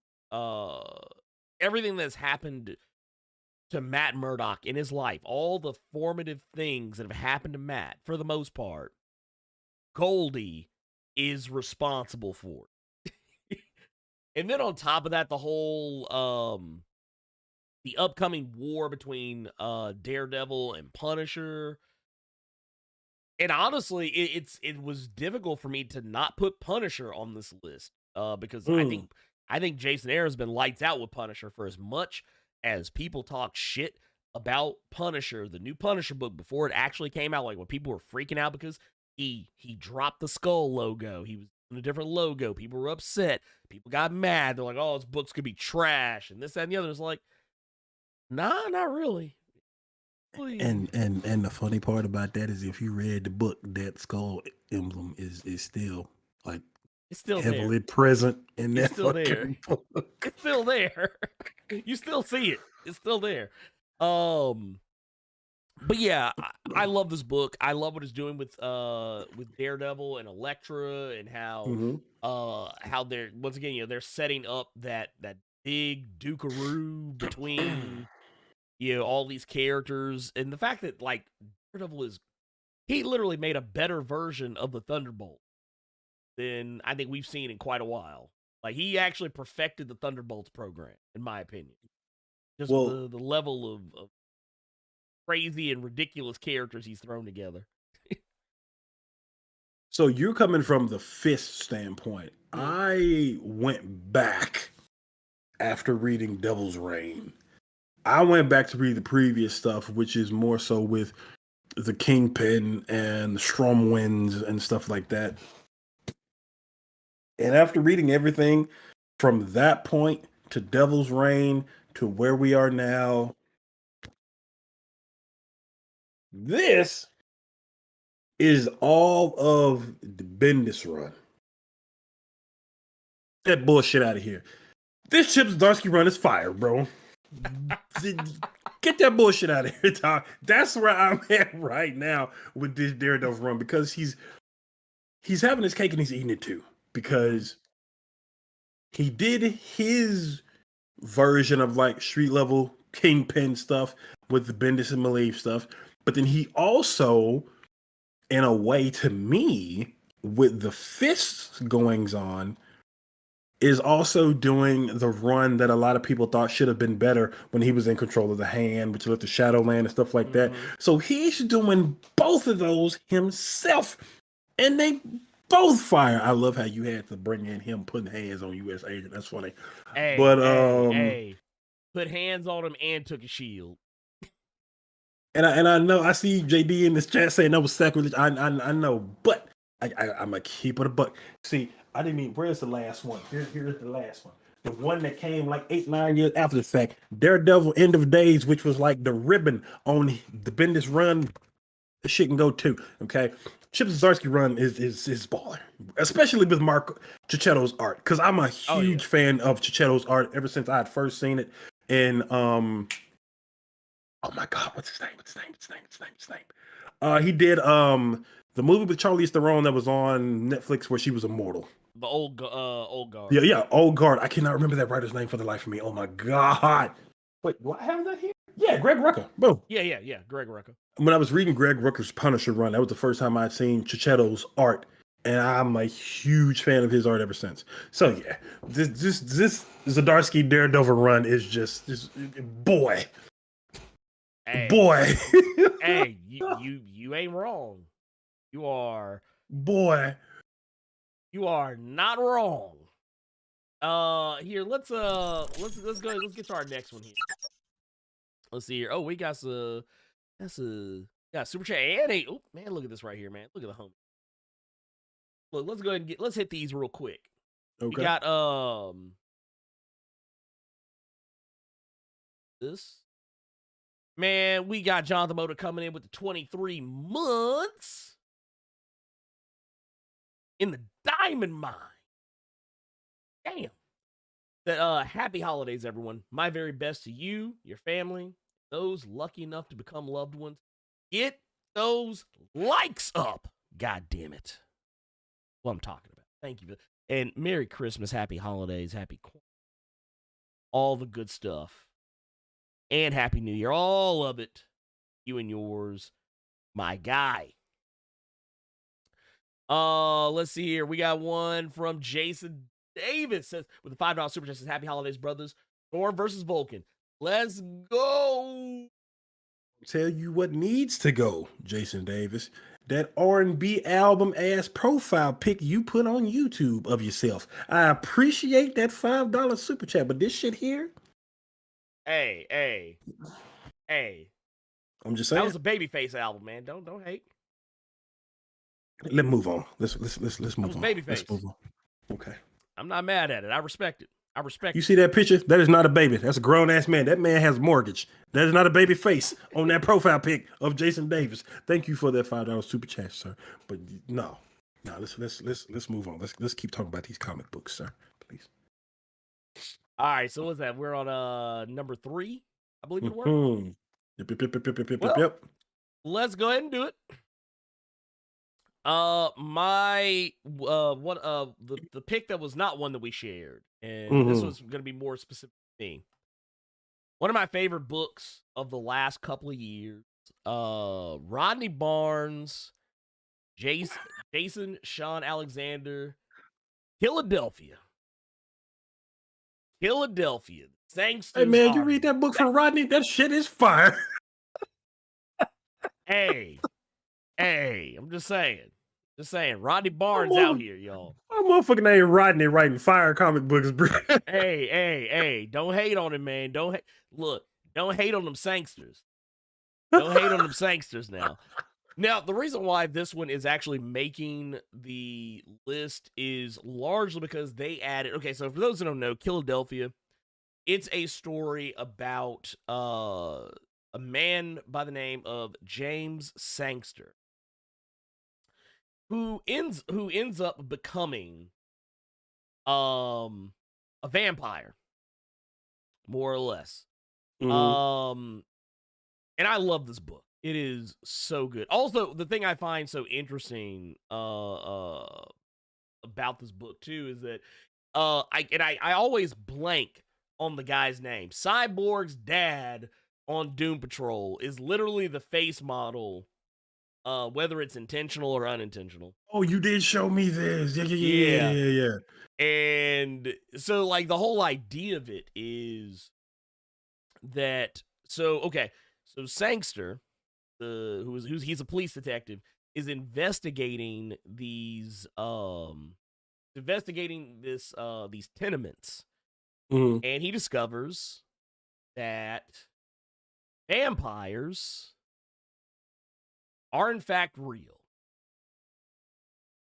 Matt Murdock in his life, all the formative things that have happened to Matt, for the most part, Goldie is responsible for. And then on top of that, the whole the upcoming war between Daredevil and Punisher. And honestly, it was difficult for me to not put Punisher on this list because I think Jason Aaron's has been lights out with Punisher. For as much as people talk shit about Punisher, the new Punisher book, before it actually came out, like when people were freaking out because he dropped the skull logo, he was in a different logo, people were upset, people got mad, they're like, oh, this book's gonna be trash, and this, that, and the other. It's like, nah, not really. Please. And the funny part about that is, if you read the book, that skull emblem is still like, it's still heavily there. present in that still there. book. It's still there. You still see it. It's still there. But yeah, I love this book. I love what it's doing with Daredevil and Elektra, and how they're, once again, they're setting up that big Dukaroo between all these characters, and the fact that like Daredevil he literally made a better version of the Thunderbolt than I think we've seen in quite a while. Like, he actually perfected the Thunderbolts program, in my opinion. Just the level of crazy and ridiculous characters he's thrown together. So you're coming from the Fist standpoint. I went back after reading Devil's Reign. I went back to read the previous stuff, which is more so with the Kingpin and the Stromwinds and stuff like that. And after reading everything from that point to Devil's Reign to where we are now, this is all of the Bendis run. Get that bullshit out of here. This Chip Zdarsky run is fire, bro. Get that bullshit out of here, Tom. That's where I'm at right now with this Daredevil run because he's having his cake and he's eating it too. Because he did his version of like street level kingpin stuff with the Bendis and Malieve stuff, but then he also, in a way, to me, with the fists goings on, is also doing the run that a lot of people thought should have been better when he was in control of the hand, which looked at Shadowland and stuff like that. So he's doing both of those himself, and they both fire. I love how you had to bring in him putting hands on U.S. Agent. That's funny. Hey, But hey, put hands on him and took a shield. And I know I see JD in this chat saying that was sacrilege. I know, but I'm gonna keep it a buck. See, I didn't mean. Where's the last one? Here's the last one. The one that came like 8-9 years after the fact. Daredevil End of Days, which was like the ribbon on the Bendis run. The shit can go too. Okay, Chip Zdarsky run is baller, especially with Mark Cicchetto's art. Because I'm a huge fan of Cicchetto's art ever since I had first seen it in Oh my God, what's his name? He did the movie with Charlize Theron that was on Netflix where she was immortal. The old guard. Yeah, Old Guard. I cannot remember that writer's name for the life of me. Oh my God. Wait, do I have that here? Yeah, Greg Rucka. Boom. Yeah, Greg Rucka. When I was reading Greg Rucka's Punisher run, that was the first time I'd seen Cicchetto's art. And I'm a huge fan of his art ever since. So yeah, this Zdarsky Daredevil run is just boy. Hey, boy. Hey, you ain't wrong. You are not wrong. Here, let's go. Let's get to our next one here. Let's see here. Oh, we got super chat and a. Oh man, look at this right here, man. Look at the home. Look, let's go ahead and let's hit these real quick. Okay. We got this. Man, we got Jonathan Motor coming in with the 23 months in the diamond mine. Damn. That happy holidays, everyone. My very best to you, your family, those lucky enough to become loved ones. Get those likes up. God damn it. What I'm talking about. Thank you. And Merry Christmas, Happy Holidays, Happy all the good stuff. And Happy New Year. All of it. You and yours, my guy. Let's see here. We got one from Jason Davis. Says with the $5 super chat says Happy Holidays, brothers. Thor versus Vulcan. Let's go. Tell you what needs to go, Jason Davis. That R&B album ass profile pic you put on YouTube of yourself. I appreciate that $5 super chat, but this shit here. Hey. I'm just saying. That was a Babyface album, man. Don't hate. Let's move on. Let's move on. Babyface. Let's move on. Okay. I'm not mad at it. I respect it. You see that picture? That is not a baby. That's a grown ass man. That man has a mortgage. That is not a baby face on that profile pic of Jason Davis. Thank you for that $5 super chat, sir. But no. Let's move on. Let's keep talking about these comic books, sir. Please. All right, so what's that? We're on number 3, I believe it were. Yep. Let's go ahead and do it. The pick that was not one that we shared, and this was going to be more specific to me. One of my favorite books of the last couple of years, Rodney Barnes, Jason Sean Alexander, Killadelphia. Sangsters. Hey man, you read that book from Rodney? That shit is fire. Hey, I'm just saying. Rodney Barnes out here, y'all. My motherfucking name Rodney writing fire comic books, bro. Hey, don't hate on him, man. Don't hate on them sangsters. Don't hate on them sangsters now. Now, the reason why this one is actually making the list is largely because they added... Okay, so for those who don't know, Killadelphia, it's a story about a man by the name of James Sangster, who ends up becoming a vampire, more or less. Mhm. And I love this book. It is so good. Also, the thing I find so interesting about this book too is that I always blank on the guy's name. Cyborg's dad on Doom Patrol is literally the face model, whether it's intentional or unintentional. Oh, you did show me this. Yeah, yeah, yeah, yeah, Yeah. yeah, yeah. And so like the whole idea of it is that so Sangster, who's he's a police detective, is investigating these these tenements, Mhm. and he discovers that vampires are in fact real.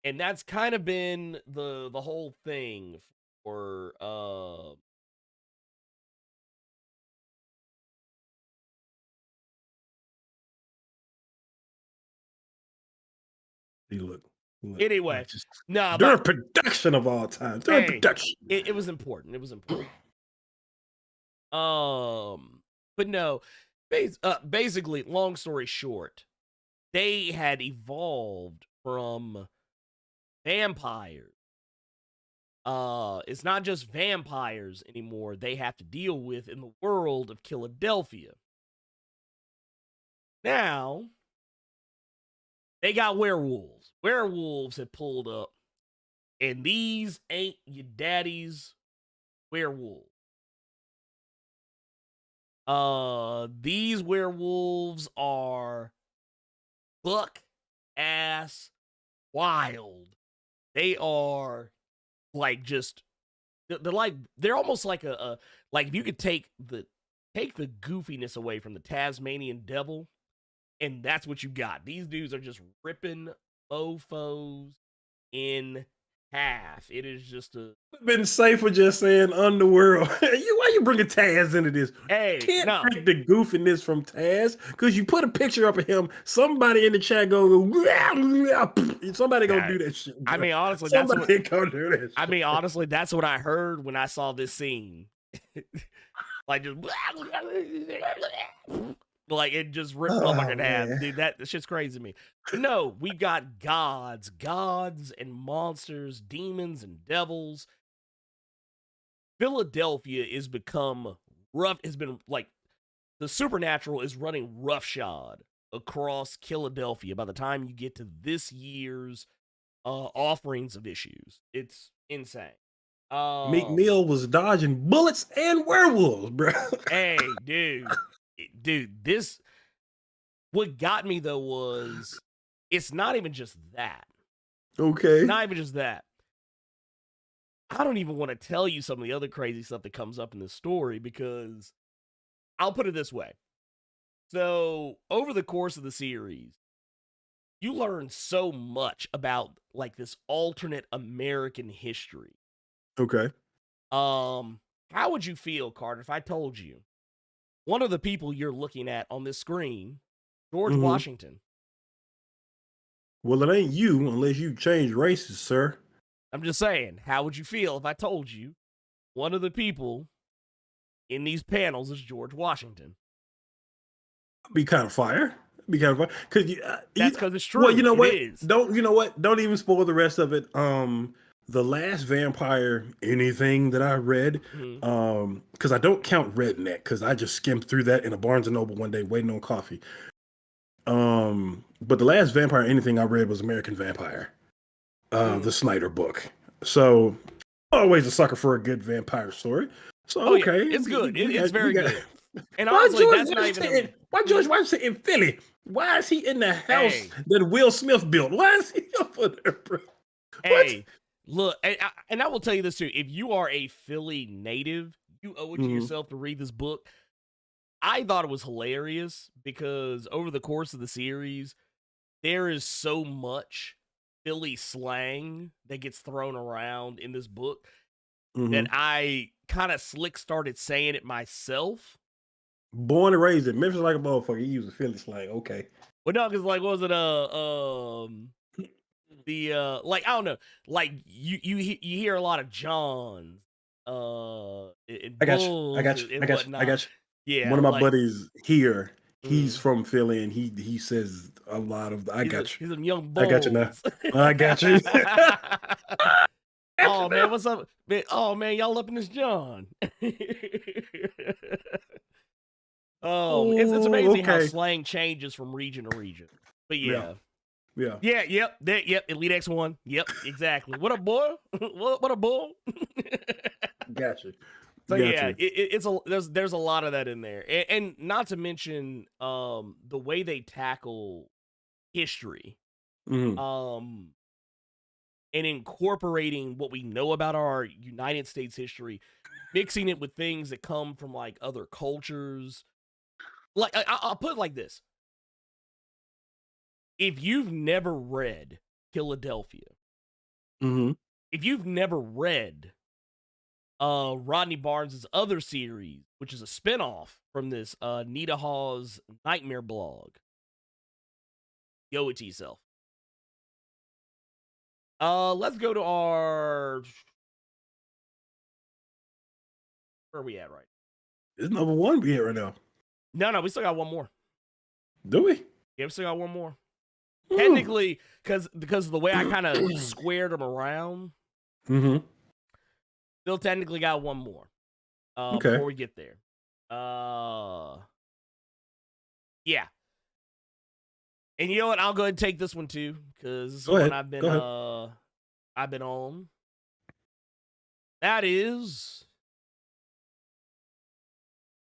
And that's kind of been the whole thing for See, look, anyway. like just Nah, during but production of all time. During hey, production. it was important. It was important. But no, basically, long story short, they had evolved from vampires. It's not just vampires anymore they have to deal with in the world of Killadelphia. Now, they got werewolves. Werewolves have pulled up, and these ain't your daddy's werewolves. These werewolves are buck ass wild. They are like just they're almost like a like if you could take the goofiness away from the Tasmanian devil, and that's what you got. These dudes are just ripping mofos in half. It is just a Been safer just saying underworld. Why you bringing Taz into this? hey, Can't no. take the goofiness from Taz because you put a picture up of him. Somebody in the chat go, somebody gonna do that shit. I Bro. mean, honestly, Somebody gonna do that. Shit. I mean, honestly, that's what I heard when I saw this scene. Like just like it just ripped my fucking half, dude. That shit's crazy to me. But no, we got gods and monsters, demons and devils. Philadelphia is become rough. Has been like the supernatural is running roughshod across Killadelphia by the time you get to this year's offerings of issues. It's insane. Meek Mill was dodging bullets and werewolves, bro. Hey, dude, this what got me though was it's not even just that. Okay. Not even just that. I don't even want to tell you some of the other crazy stuff that comes up in this story because I'll put it this way. So, over the course of the series, you learn so much about like this alternate American history. Okay. How would you feel, Carter, if I told you one of the people you're looking at on this screen, George Washington? Well, it ain't you unless you change races, sir. I'm just saying, how would you feel if I told you one of the people in these panels is George Washington? Be kind of fire. Be kind of fire. That's because it's true. Well, you know what? It is. Don't even spoil the rest of it. The last vampire anything that I read, because I don't count Redneck because I just skimmed through that in a Barnes and Noble one day waiting on coffee. But the last vampire anything I read was American Vampire, the Snyder book. So always a sucker for a good vampire story. So yeah, it's good. It's very good. And why honestly, George that's not even. Why George Washington in Philly? Why is he in the house that Will Smith built? Why is he over there, bro? Hey, look, and I will tell you this too. If you are a Philly native, you owe it to yourself to read this book. I thought it was hilarious because over the course of the series, there is so much Philly slang that gets thrown around in this book that I kind of started saying it myself. Born and raised in Memphis like a motherfucker. He uses Philly slang. Okay. Well, no, because like, what was it? Like I don't know. Like you hear a lot of Johns. I got you. Yeah, One of my like, buddies here, he's mm, from Philly, and he says a lot of. I got you. he's a young I got you now. bulls. I got you. Oh man, what's up? Man, oh man, y'all up in this John. It's Oh, amazing how okay. slang changes from region to region. But Yeah. yeah. Yeah. Yep, Elite X1. Yep, exactly. What a boy? What a bull? Got you. So Got yeah, you. it's a there's a lot of that in there, and not to mention the way they tackle history, Mhm. and incorporating what we know about our United States history, mixing it with things that come from like other cultures. Like I'll put it like this: if you've never read Killadelphia, Mhm. if you've never read Rodney Barnes' other series, which is a spinoff from this Nita Hawes Nightmare blog, you owe it to yourself. Let's go to our. Where are we at right It's number one we hit right now. No, we still got one more. Do we? Yeah, we still got one more. Hmm. Technically, because of the way I kind of squared them around, Mm-hmm. still technically got one more. Okay. Before we get there. Yeah. And you know what? I'll go ahead and take this one too, because this is Go one ahead. I've been on. That is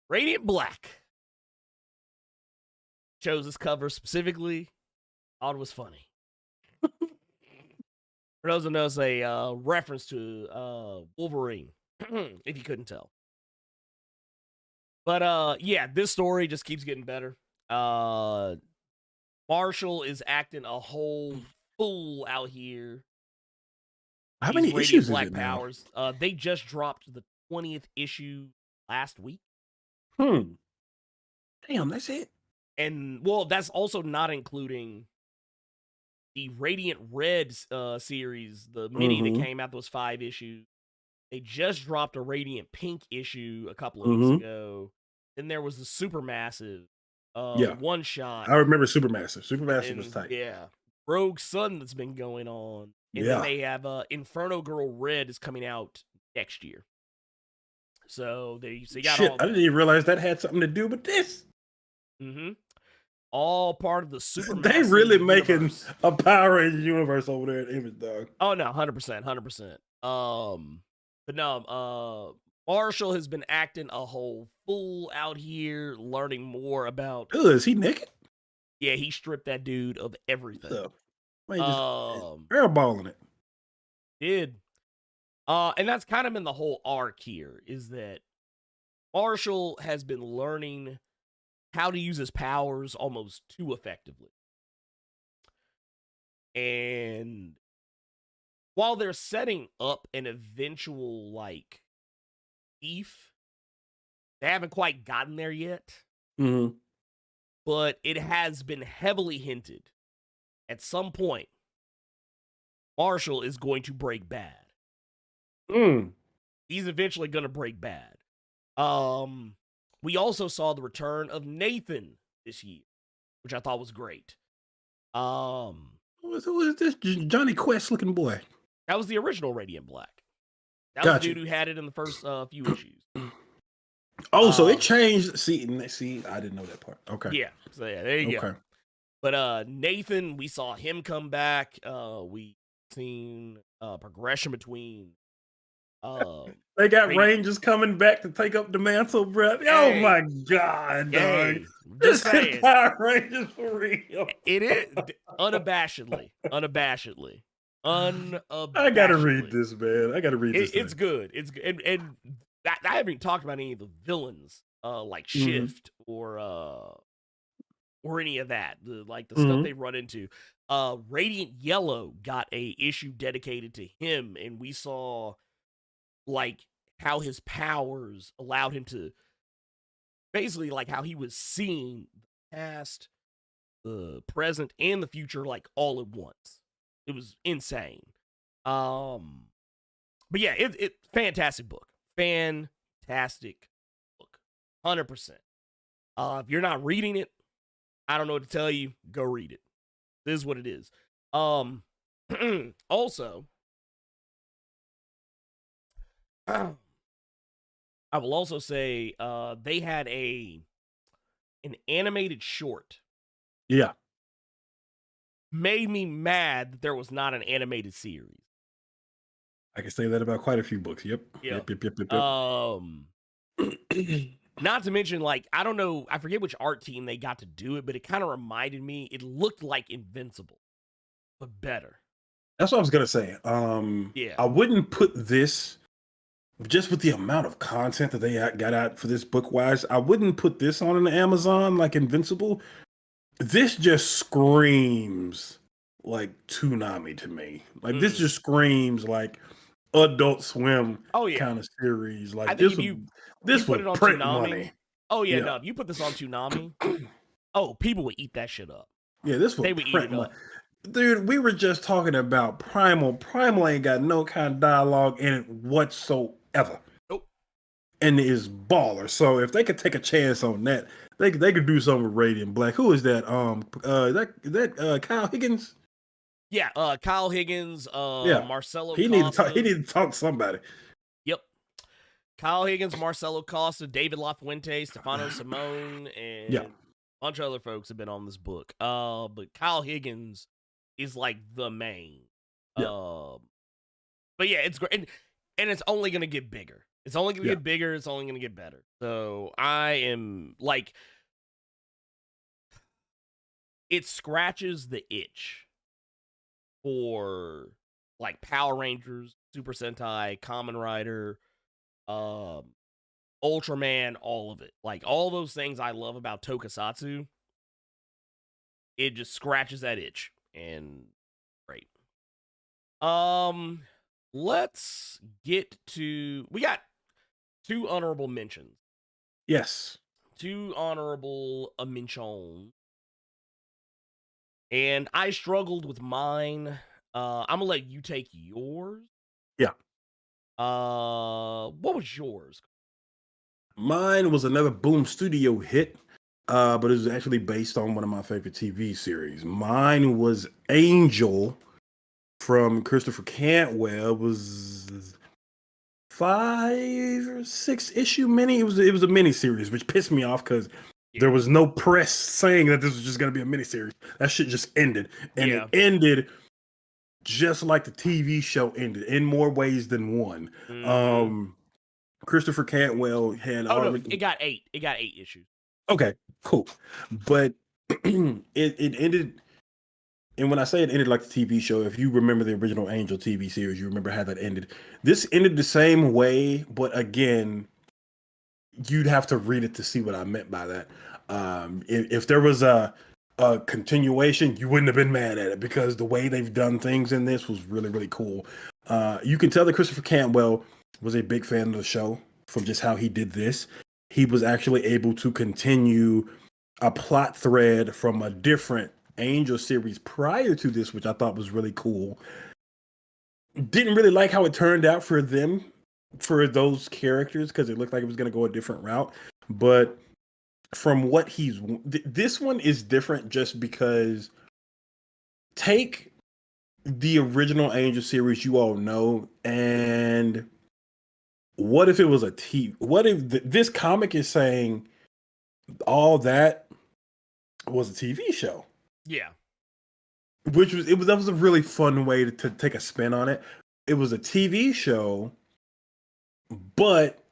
Radiant Black. Chose this cover specifically. Thought it was funny. For those who know, it's a reference to Wolverine, if you couldn't tell. But yeah, this story just keeps getting better. Marshall is acting a whole fool out here. How These many Radiant issues Black is it now? powers. They just dropped the 20th issue last week. Damn, that's it. And, well, that's also not including the Radiant Red series, the mini that came out, those 5 issues. They just dropped a Radiant Pink issue a couple of weeks ago. Then there was the Supermassive one shot. I remember Supermassive. Supermassive was tight. Yeah. Rogue Sun that's been going on. And then they have Inferno Girl Red is coming out next year. So they got Shit, all I that. didn't even realize that had something to do with this. All part of the Supermassive They really universe. making a Power Rangers universe over there at Image, dog. Oh no, 100%. But no, Marshall has been acting a whole fool out here, learning more about. Ugh, is he naked? Yeah, he stripped that dude of everything. Man, just airballing it. Did. And that's kind of been the whole arc here, is that Marshall has been learning how to use his powers almost too effectively. And while they're setting up an eventual, like, beef, they haven't quite gotten there yet. But it has been heavily hinted. At some point, Marshall is going to break bad. He's eventually going to break bad. We also saw the return of Nathan this year, which I thought was great. Who is this Johnny Quest looking boy? That was the original Radiant Black. That was the dude who had it in the first few issues. Oh, so it changed. See, I didn't know that part. Okay. Yeah. So yeah, there you go. But Nathan, we saw him come back. We seen progression between. They got Rangers coming back to take up the mantle, bro. Oh my god, dog. This is Power Rangers for real. It is unabashedly. I gotta read this, man. I gotta read this. It's good. It's good. And I haven't even talked about any of the villains, like Shift or any of that. The stuff they run into. Radiant Yellow got a issue dedicated to him, and we saw like how his powers allowed him to basically like how he was seeing the past, the present, and the future like all at once. It was insane. But yeah, it fantastic book. Fantastic book. 100%. If you're not reading it, I don't know what to tell you. Go read it. This is what it is. Also, I will also say they had an animated short. Yeah. Made me mad that there was not an animated series. I can say that about quite a few books. Yep. Yep. Yep. Not to mention, like, I don't know, I forget which art team they got to do it, but it kind of reminded me, it looked like Invincible, but better. That's what I was gonna say. Yeah. I wouldn't put this, just with the amount of content that they got out for this book wise, I wouldn't put this on an Amazon like Invincible. This just screams like Toonami to me. Like this just screams like Adult Swim kind of series. Like I think this put would it on print Toonami, money. Oh yeah, no, if you put this on Toonami, people would eat that shit up. Yeah, this would print money. Dude, we were just talking about Primal. Primal ain't got no kind of dialogue in it whatsoever. Nope. And is baller. So if they could take a chance on that, they could do something with Radiant Black. Who is that? That Kyle Higgins? Yeah, Kyle Higgins, Marcelo he Costa. He need to talk to somebody. Yep. Kyle Higgins, Marcelo Costa, David LaFuente, Stefano Simone, and a bunch of other folks have been on this book. But Kyle Higgins is like the main. But yeah, it's great. And it's only gonna get bigger. It's only gonna get bigger, it's only gonna get better. So I am like, it scratches the itch for like Power Rangers, Super Sentai, Kamen Rider, Ultraman, all of it. Like all those things I love about Tokusatsu. It just scratches that itch. And great. Let's get to, we got 2 honorable mentions. Yes. 2 honorable mentions. And I struggled with mine. I'm gonna let you take yours. Yeah. What was yours? Mine was another Boom Studio hit, but it was actually based on one of my favorite TV series. Mine was Angel from Christopher Cantwell. It was 5 or 6 issue mini. It was a mini series, which pissed me off because there was no press saying that this was just going to be a mini series. That shit just ended, and it ended just like the TV show ended in more ways than one. Christopher Cantwell had it got 8. It got 8 issues. Okay, cool. But it ended, and when I say it ended like the TV show, if you remember the original Angel TV series, you remember how that ended. This ended the same way, but again, you'd have to read it to see what I meant by that. If there was a continuation, you wouldn't have been mad at it because the way they've done things in this was really, really cool. You can tell that Christopher Cantwell was a big fan of the show from just how he did this. He was actually able to continue a plot thread from a different Angel series prior to this, which I thought was really cool. Didn't really like how it turned out for them, for those characters, because it looked like it was going to go a different route. But from what this one is different just because take the original Angel series you all know, and what if it was what if this comic is saying all that was a TV show? Yeah. That was a really fun way to take a spin on it. It was a TV show, but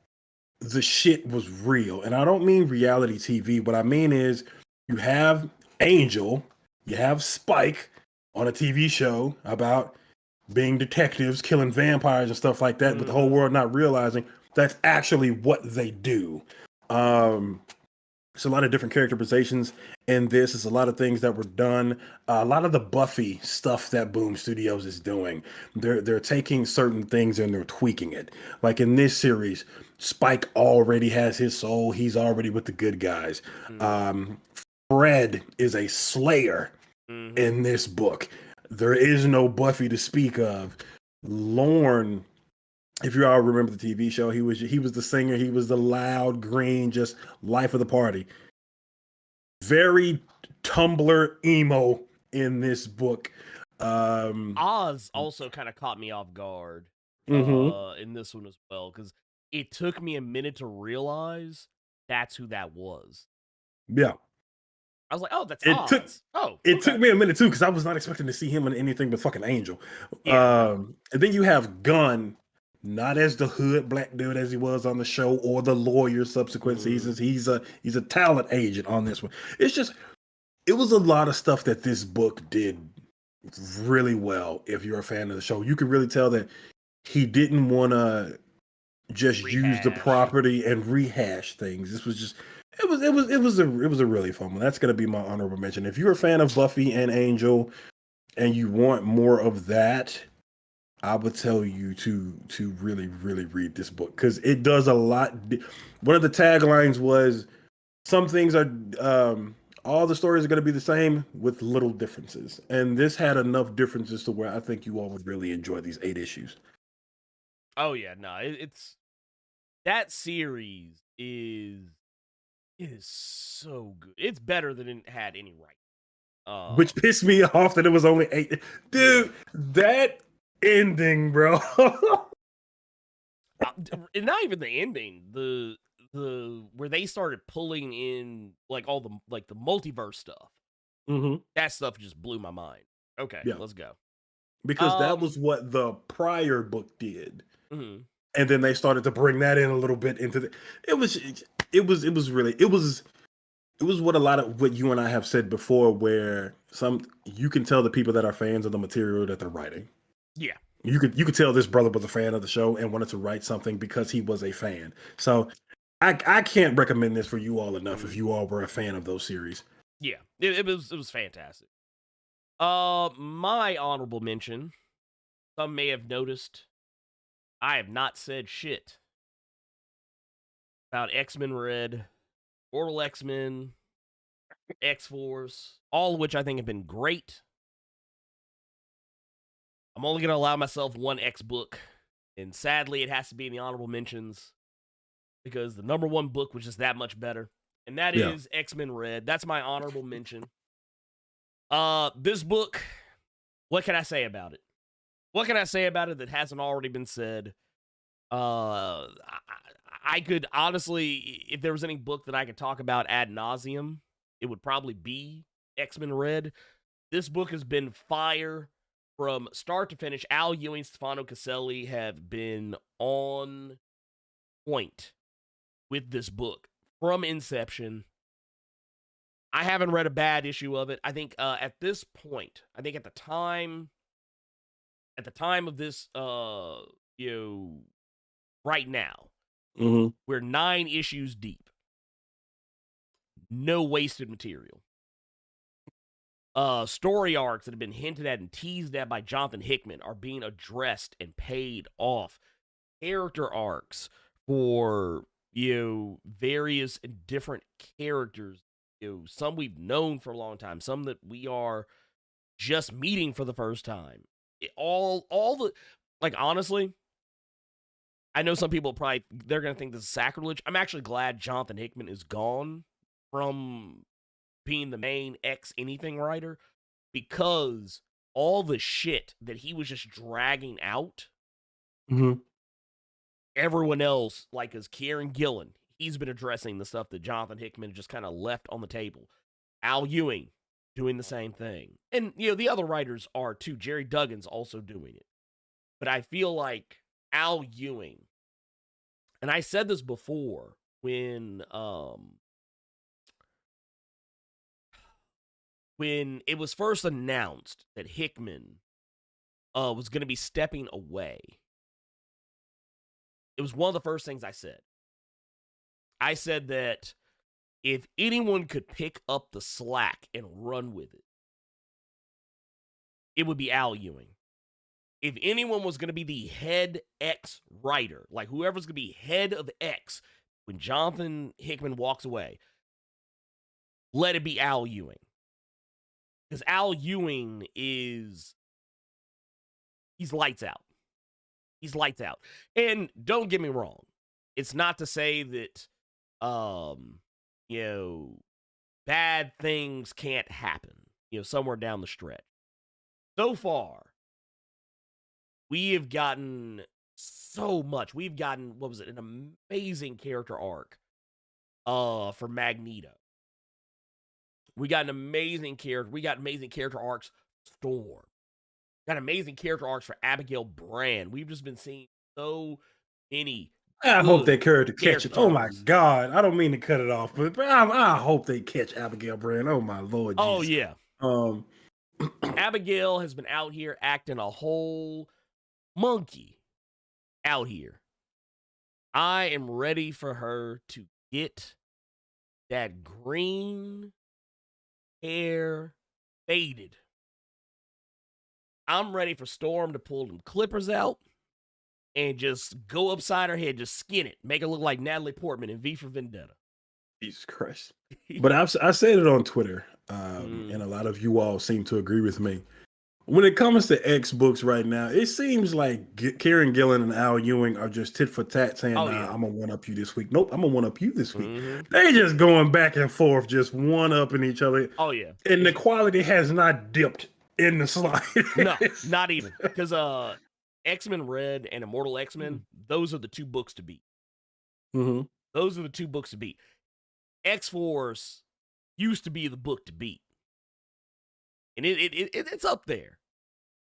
the shit was real. And I don't mean reality TV. What I mean is you have Angel, you have Spike on a TV show about being detectives, killing vampires and stuff like that, but the whole world not realizing that's actually what they do. It's a lot of different characterizations in this. It's a lot of things that were done. A lot of the Buffy stuff that Boom Studios is doing. They're taking certain things and they're tweaking it. Like in this series, Spike already has his soul. He's already with the good guys. Fred is a slayer in this book. There is no Buffy to speak of. Lorne, if you all remember the TV show, he was the singer. He was the loud, green, just life of the party. very Tumblr emo in this book. Oz also kind of caught me off guard in this one as well, because it took me a minute to realize that's who that was. Yeah. I was like, oh, that's It Oz. took me a minute too, because I was not expecting to see him in anything but fucking Angel. Yeah. And then you have Gunn, not as the hood black dude as he was on the show or the lawyer subsequent seasons. He's a talent agent on this one. It's just, it was a lot of stuff that this book did really well. If you're a fan of the show, you could really tell that he didn't want to just use the property and rehash things. This was just, it was a really fun one. That's gonna be my honorable mention. If you're a fan of Buffy and Angel and you want more of that, I would tell you to really read this book, because it does a lot. One of the taglines was, some things are all the stories are going to be the same with little differences, and this had enough differences to where I think you all would really enjoy these 8 issues. Oh yeah, no, it's that series is so good. It's better than it had any right. Which pissed me off that it was only 8. Dude, that ending, bro. Not even the ending. The where they started pulling in like all the the multiverse stuff. That stuff just blew my mind. Okay, Yeah. let's go. Because that was what the prior book did. Mm-hmm. And then they started to bring that in a little bit into the. It was what a lot of what you and I have said before, where you can tell the people that are fans of the material that they're writing. Yeah, you could tell this brother was a fan of the show and wanted to write something because he was a fan. So I can't recommend this for you all enough if you all were a fan of those series. Yeah, it was fantastic. My honorable mention. Some may have noticed, I have not said shit about X-Men Red, Mortal X-Men, X-Force, all of which I think have been great. I'm only going to allow myself one X book, and sadly it has to be in the honorable mentions because the number 1 book was just that much better, and that is X-Men Red. That's my honorable mention. This book, what can I say about it? What can I say about it that hasn't already been said? I could honestly, if there was any book that I could talk about ad nauseum, it would probably be X-Men Red. This book has been fire from start to finish. Al Ewing, Stefano Caselli have been on point with this book from inception. I haven't read a bad issue of it. I think at this point, I think at the time of this, right now, we're 9 issues deep. No wasted material. Story arcs that have been hinted at and teased at by Jonathan Hickman are being addressed and paid off. Character arcs for, various and different characters. Some we've known for a long time, some that we are just meeting for the first time. Honestly, I know some people they're going to think this is sacrilege. I'm actually glad Jonathan Hickman is gone from being the main anything writer, because all the shit that he was just dragging out, everyone else, like as Kieran Gillen, he's been addressing the stuff that Jonathan Hickman just kind of left on the table. Al Ewing doing the same thing. And, the other writers are too. Jerry Duggan's also doing it. But I feel like Al Ewing, and I said this before when it was first announced that Hickman was going to be stepping away. It was one of the first things I said. I said that if anyone could pick up the slack and run with it, it would be Al Ewing. If anyone was going to be the head X writer, like whoever's going to be head of X when Jonathan Hickman walks away, let it be Al Ewing. Because Al Ewing he's lights out. He's lights out. And don't get me wrong. It's not to say that, bad things can't happen, somewhere down the stretch. So far, we have gotten so much. We've gotten, an amazing character arc for Magneto. We got amazing character arcs for Storm. Got amazing character arcs for Abigail Brand. We've just been seeing so many. I hope that character catch it. Oh my arcs. God. I don't mean to cut it off, but I hope they catch Abigail Brand. Oh my Lord. Oh, Jesus. yeah. Abigail has been out here acting a whole monkey out here. I am ready for her to get that green hair faded. I'm ready for Storm to pull them clippers out and just go upside her head, just skin it, make it look like Natalie Portman in V for Vendetta. Jesus Christ. But I said it on Twitter, and a lot of you all seem to agree with me. When it comes to X books right now, it seems like Kieran Gillen and Al Ewing are just tit for tat saying, I'm going to one-up you this week. Nope, I'm going to one-up you this week. They just going back and forth, just one-upping each other. Oh, yeah. And the quality has not dipped in the slightest. No, not even. Because X-Men Red and Immortal X-Men, those are the two books to beat. Mm-hmm. Those are the two books to beat. X-Force used to be the book to beat. And it's up there.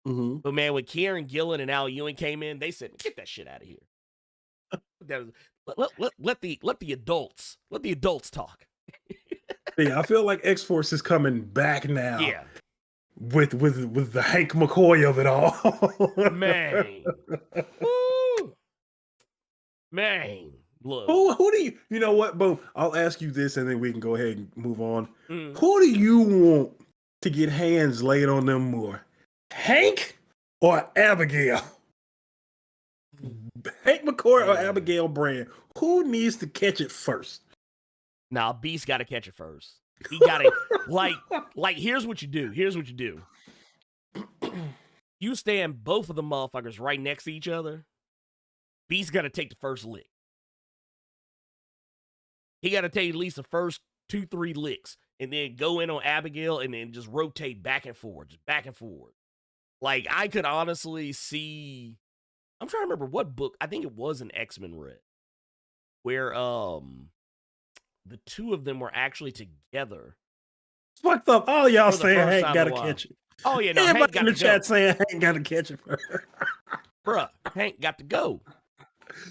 Mm-hmm. But man, when Kieran Gillen and Al Ewing came in, they said, "Get that shit out of here." let the adults talk. Yeah, I feel like X-Force is coming back now. Yeah, with the Hank McCoy of it all. Man, woo, man. Look, who do you know what, Bo? I'll ask you this, and then we can go ahead and move on. Mm. Who do you want to get hands laid on them more, Hank or Abigail? Hank McCoy or Abigail Brand? Who needs to catch it first? Nah, Beast got to catch it first. He got to like. Here's what you do. You stand both of the motherfuckers right next to each other. Beast got to take the first lick. He got to take at least the first 2-3 licks, and then go in on Abigail, and then just rotate back and forth, just back and forth. Like, I could honestly see. I'm trying to remember what book. I think it was an X-Men Red, where the two of them were actually together. It's fucked up. All y'all For the saying first Hank time got to in a while. catch it. Oh yeah, no, Hank Everybody got in the to chat go. saying Hank got to catch it first. Bruh, Hank got to go.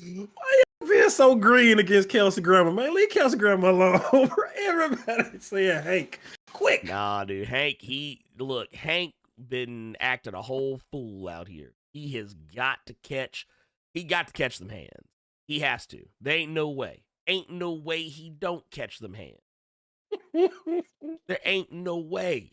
Why you being so green against Kelsey Grammer, man? Leave Kelsey Grammer alone. Everybody saying Hank, quick. Nah, dude, Hank been acting a whole fool out here. He has got to catch. He got to catch them hands. He has to. There ain't no way. Ain't no way he don't catch them hands. There ain't no way.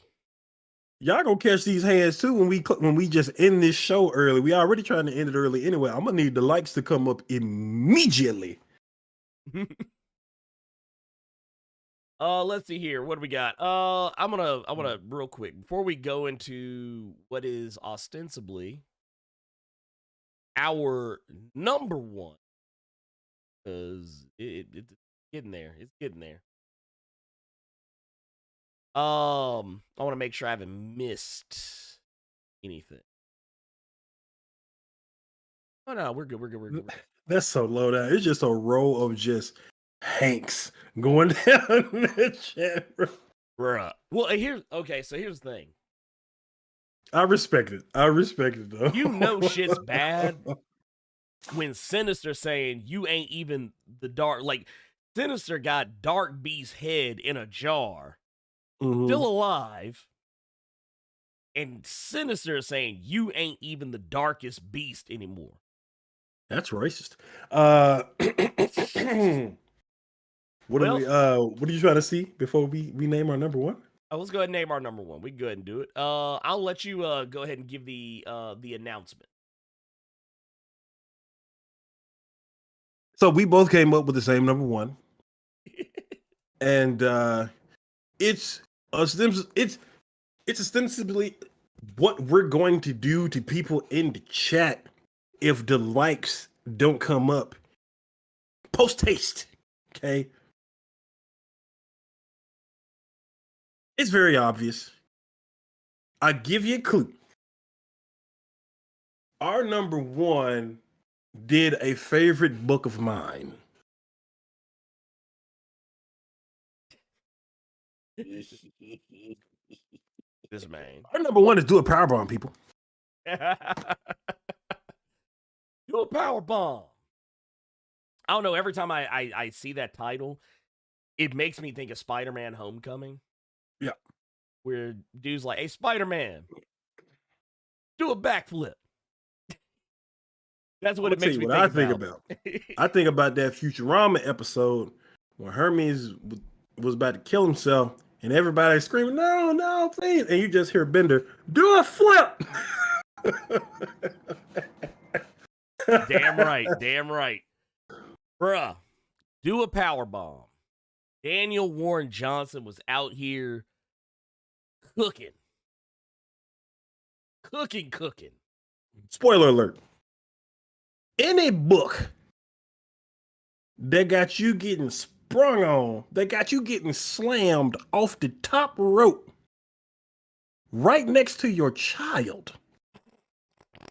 Y'all gonna catch these hands too when we just end this show early. We already trying to end it early anyway. I'm gonna need the likes to come up immediately. Let's see here. What do we got? I'm gonna real quick before we go into what is ostensibly our number one, because it's getting there. It's getting there. I want to make sure I haven't missed anything. Oh no, we're good. We're good. That's so low down. It's just a row of just Hanks going down in the chat room. Bruh. Well, here's the thing. I respect it though. You know shit's bad when Sinister saying you ain't even the dark. Like, Sinister got Dark Beast's head in a jar, still alive, and Sinister is saying you ain't even the darkest beast anymore. That's racist. What are you trying to see before we name our number one? Let's go ahead and name our number one. We can go ahead and do it. I'll let you go ahead and give the announcement. So we both came up with the same number one, and it's ostensibly what we're going to do to people in the chat if the likes don't come up post haste. Okay. It's very obvious. I give you a clue. Our number one did a favorite book of mine. This man. Our number one is do a powerbomb, people. Do a power bomb. I don't know. Every time I see that title, it makes me think of Spider-Man Homecoming. Yeah. Where dude's like, hey, Spider-Man, do a backflip. That's what it makes me think about. I think about that Futurama episode when Hermes was about to kill himself and everybody's screaming, no, no, please. And you just hear Bender, do a flip. Damn right. Damn right. Bruh, do a power bomb. Daniel Warren Johnson was out here cooking. Cooking. Spoiler alert. Any book that got you getting sprung on, that got you getting slammed off the top rope right next to your child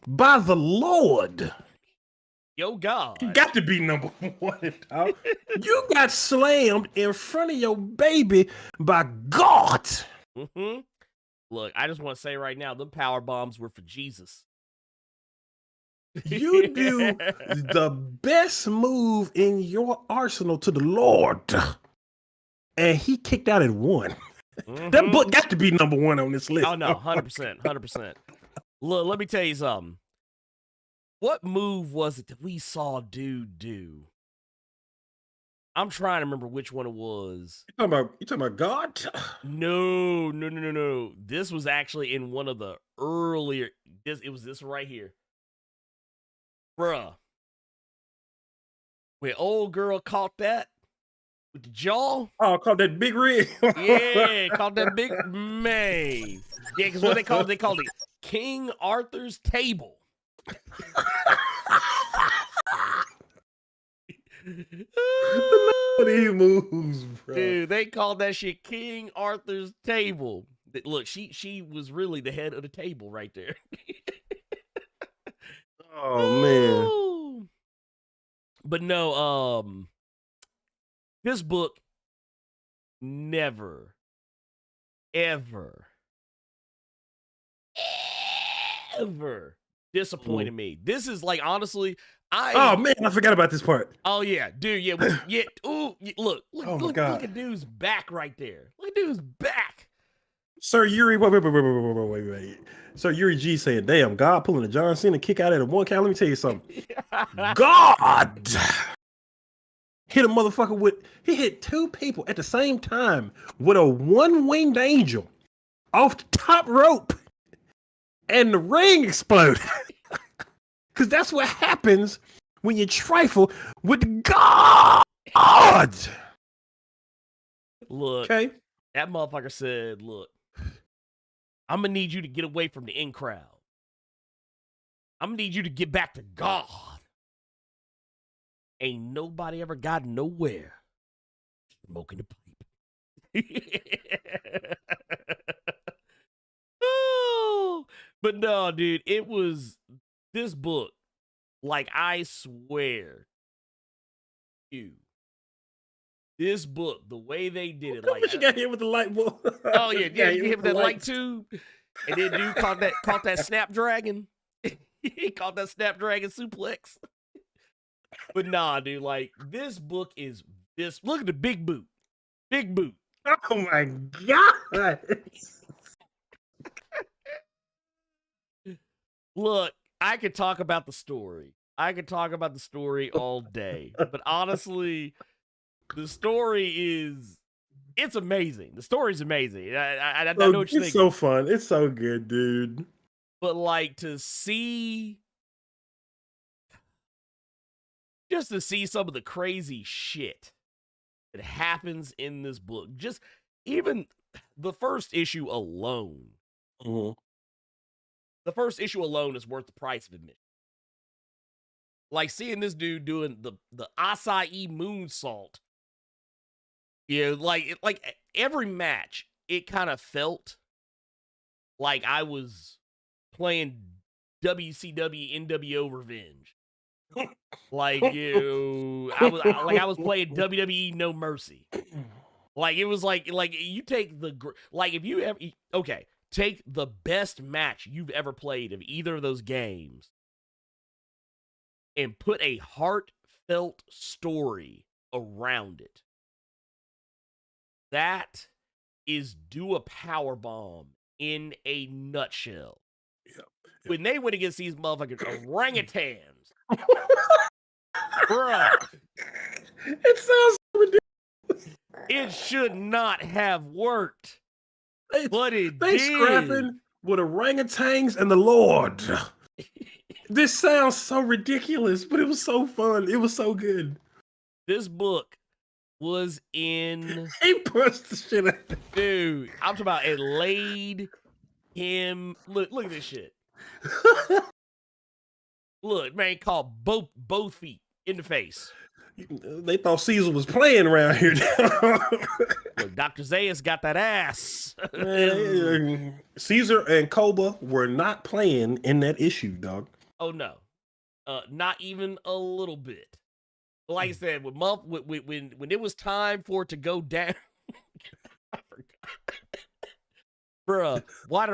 by the Lord. Yo, God. You got to be number one. Dog. You got slammed in front of your baby by God. Mm-hmm. Look, I just want to say right now, them power bombs were for Jesus. You do the best move in your arsenal to the Lord. And he kicked out at one. Mm-hmm. That book got to be number one on this list. Oh, no, 100%. 100%. Look, let me tell you something. What move was it that we saw dude do? I'm trying to remember which one it was. You talking about God? No. This was actually in one of the earlier. It was this right here. Bruh. When old girl caught that with the jaw. Oh, called that big rig. Yeah, called that big man. Yeah, because what they called it King Arthur's table. He moves, bro. Dude, they called that shit King Arthur's table. Look, she was really the head of the table right there. Oh man. But no, this book never, ever disappointed me. This is like, honestly, Oh man, I forgot about this part. Oh yeah, dude, yeah. Ooh, look at dude's back right there. Look at dude's back. Sir Yuri, wait. Sir Yuri G saying, damn, God pulling a John Cena kick out at a 1 count. Let me tell you something. God hit a motherfucker he hit two people at the same time with a one-winged angel off the top rope. And the ring exploded. Because that's what happens when you trifle with God. Look, Okay. that motherfucker said, look, I'm going to need you to get away from the in crowd. I'm going to need you to get back to God. Ain't nobody ever got nowhere smoking the pipe. Oh, but no, dude, it was this book. Like, I swear you. This book, the way they did it, like you got hit with the light bulb. Oh yeah, you hit that light tube, and then dude caught that snapdragon. He caught that snapdragon suplex. But nah, dude, like this book is this. Look at the big boot, Oh my God! Look, I could talk about the story. All day, but honestly. The story it's amazing. The story's amazing. I know what you're thinking. It's so fun. It's so good, dude. But like to see some of the crazy shit that happens in this book. Just even the first issue alone. Mm-hmm. The first issue alone is worth the price of admission. Like seeing this dude doing the acai moonsault. Yeah, like every match it kind of felt like I was playing WCW NWO Revenge. Like I was playing WWE No Mercy. Like it was like you take if you ever take the best match you've ever played of either of those games and put a heartfelt story around it. That is do a Powerbomb in a nutshell. Yeah. When they went against these motherfucking orangutans, bruh, It sounds ridiculous. it should not have worked, but They did. scrapping with orangutans and the Lord. This sounds so ridiculous, but it was so fun. It was so good. This book was in. He punched the shit out. Dude, I'm talking about it laid him. Look at this shit. Look, man, called both feet in the face. They thought Caesar was playing around here. Look, Dr. Zayas got that ass. Caesar and Koba were not playing in that issue, dog. Oh no, not even a little bit. Like I said, when it was time for it to go down, I forgot. Bruh, why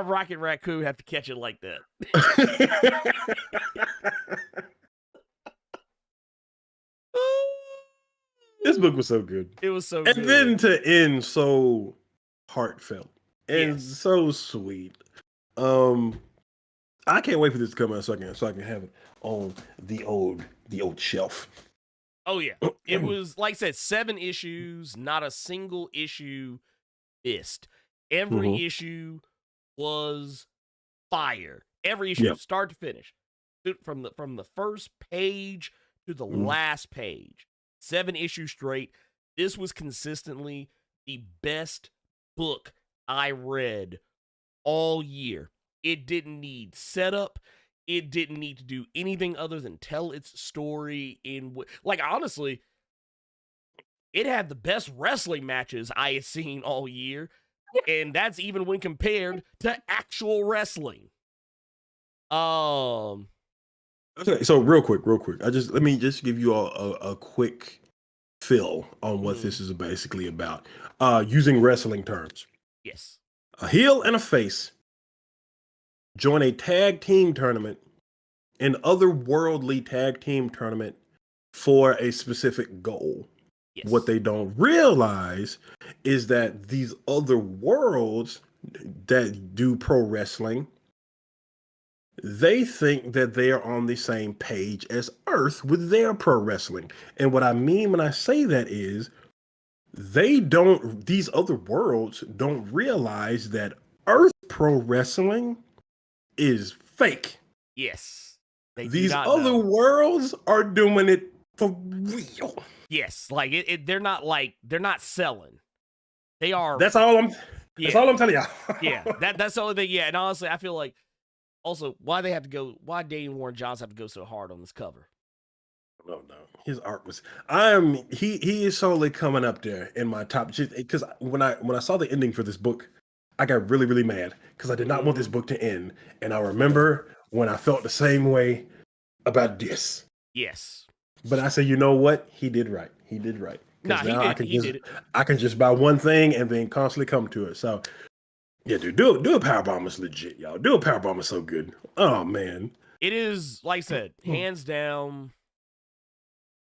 Rocket Raccoon have to catch it like that? This book was so good. It was so and good. then to end so heartfelt and so sweet. I can't wait for this to come out so I can have it on the old shelf. Oh yeah. It was, like I said, 7 issues, not a single issue missed. Every issue was fire. Every issue, start to finish. From the first page to the last page. 7 issues straight. This was consistently the best book I read all year. It didn't need setup. It didn't need to do anything other than tell its story honestly, it had the best wrestling matches I had seen all year. And that's even when compared to actual wrestling. Okay, so real quick. Let me give you a quick fill on what this is basically about. Using wrestling terms. Yes. A heel and a face join a tag team tournament, an otherworldly tag team tournament for a specific goal. Yes. What they don't realize is that these other worlds that do pro wrestling, they think that they are on the same page as Earth with their pro wrestling. And what I mean when I say that is these other worlds don't realize that Earth pro wrestling is fake. Yes. These other worlds are doing it for real. Yes, they're not selling. They are. That's all I'm telling y'all. Yeah, that's the only thing. Yeah, and honestly, I feel like also why Daniel Warren Johnson have to go so hard on this cover. No, his art was. He is solely coming up there in my top because when I saw the ending for this book, I got really, really mad because I did not want this book to end, and I remember when I felt the same way about this. Yes. But I said, you know what? He did right. Nah, now he did it. I can just buy one thing and then constantly come to it. So, yeah, dude, do a Powerbomb is legit, y'all. Do a Powerbomb is so good. Oh, man. It is, like I said, hands down,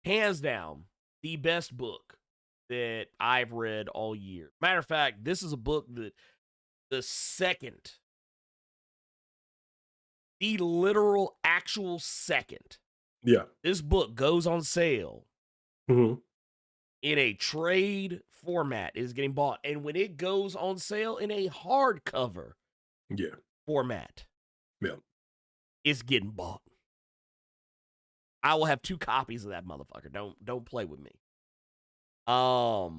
the best book that I've read all year. Matter of fact, this is a book that the literal actual second this book goes on sale in a trade format, is getting bought. And when it goes on sale in a hardcover format, it's getting bought. I will have 2 copies of that motherfucker. Don't play with me. But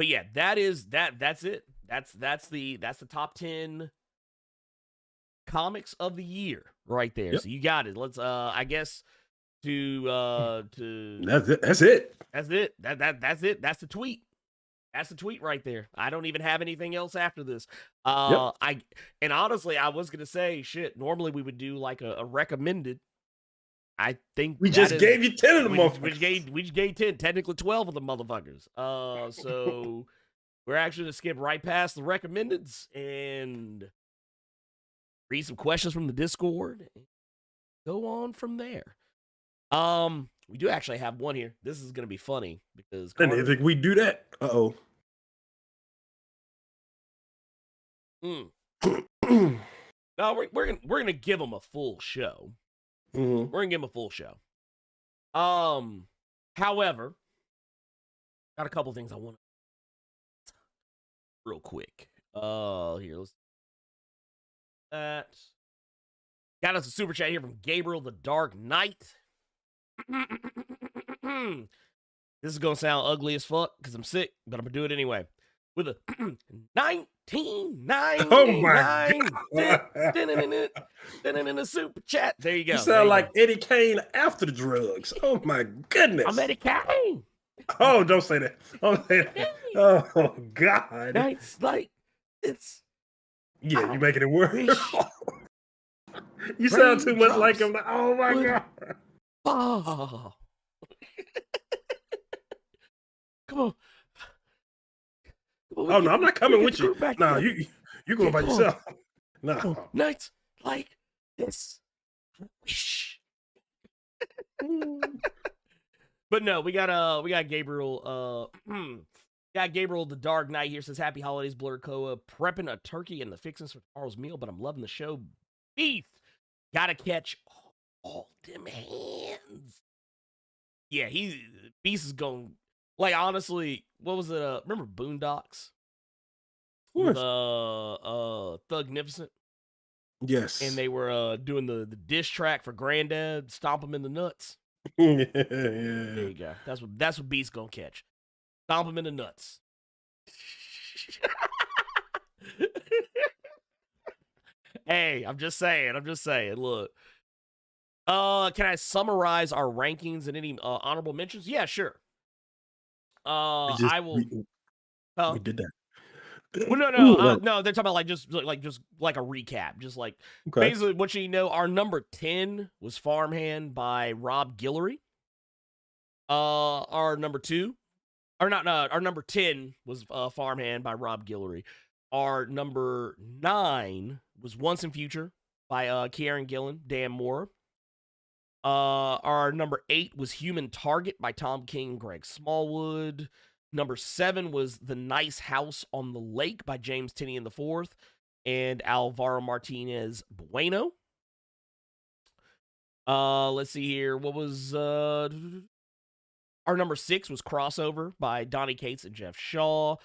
yeah, that's it. That's the top 10 comics of the year right there. So you got it. Let's I guess to that's it. That's it. That's it. That's the tweet. That's the tweet right there. I don't even have anything else after this. Yep. And honestly, I was gonna say, shit. Normally we would do like a recommended. I think We that just is- gave you 10 of them we motherfuckers. just gave 10, technically 12 of the motherfuckers. So we're actually gonna skip right past the recommendeds and read some questions from the Discord. And go on from there. We do actually have one here. This is gonna be funny because And they think we do that. Uh-oh. No, we're gonna give them a full show. Mhm. We're gonna give them a full show. However, got a couple things I want real quick. Here, let's that. Got us a super chat here from Gabriel the Dark Knight. This is gonna sound ugly as fuck because I'm sick, but I'm gonna do it anyway. With a 1999 Oh my in a super chat. There you go. You There sound you like go. Eddie Kane after the drugs. Oh my goodness. I'm Eddie Kane. Oh, don't say that. Don't say that. Oh God. Nights like it's Yeah, you making it worse. wish You sound too much like raindrops him. Oh my would- God. fall. Come on. Oh no, I'm not coming we with get you. the group back No, together. you going by Come on. yourself. Come on. No. Nights like this. Wish. But no, we got Gabriel. Got Gabriel the Dark Knight here. Says happy holidays, Blerd Koa. Prepping a turkey and the fixings for tomorrow's meal, but I'm loving the show. Beef. Gotta catch all them hands. Yeah, Beast is going. Like honestly, what was it? Remember Boondocks? Of With Thugnificent, Yes. and they were doing the diss track for Granddad, stomp him in the nuts. Yeah. There you go. That's what Beast gonna catch. Stomp him in the nuts. Hey, I'm just saying. Look. Can I summarize our rankings and any honorable mentions? Yeah, sure. I will. We did that. Well, no, Ooh, no. They're talking about just like a recap, just like okay. basically what you know. Our number 10 was Farmhand by Rob Guillory. Our number 2, or not, our number 10 was Farmhand by Rob Guillory. Our number 9 was Once and Future by Kieran Gillen, Dan Moore. Our number 8 was Human Target by Tom King, Greg Smallwood. Number 7 was The Nice House on the Lake by James Tinian IV and Alvaro Martinez Bueno. Let's see here. What was our number 6 was Crossover by Donnie Cates and Jeff Shaw.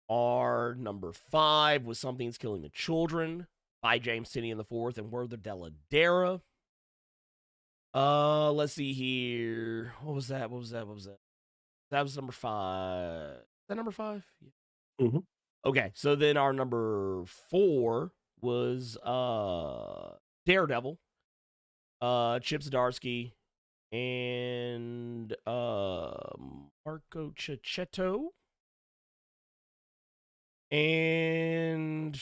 Our number 5 was Something's Killing the Children by James Tinian IV and Werther Della Dera. Let's see here. What was that? That was number 5. Is that number 5? Yeah. Mhm. Okay, so then our number 4 was Daredevil, Chip Zdarsky, and Marco Cicchetto. And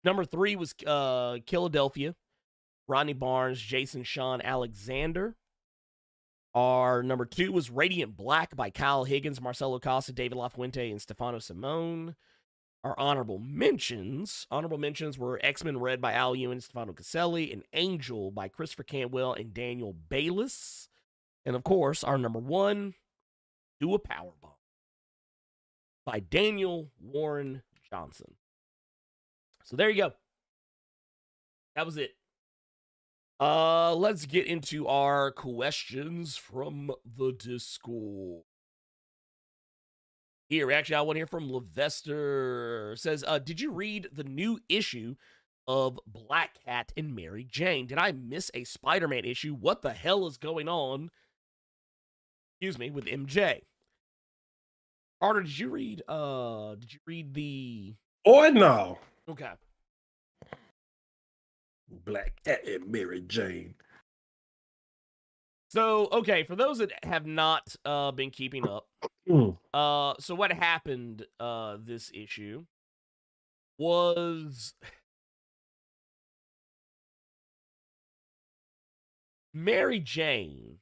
number 3 was Killadelphia, Rodney Barnes, Jason Sean Alexander. Our number 2 was Radiant Black by Kyle Higgins, Marcelo Costa, David LaFuente, and Stefano Simone. Our honorable mentions were X-Men Red by Al Ewing and Stefano Caselli, and Angel by Christopher Cantwell and Daniel Bayliss. And of course, our number 1, Do a Powerbomb by Daniel Warren Johnson. So there you go. That was it. Let's get into our questions from the Discord. Here, actually, I want to hear from Levester. Says, did you read the new issue of Black Cat and Mary Jane? Did I miss a Spider-Man issue? What the hell is going on? Excuse me, with MJ. Carter, did you read the... Oh, no. Okay. Black Cat and Mary Jane. So, okay, for those that have not been keeping up, Mm. So what happened this issue was Mary Jane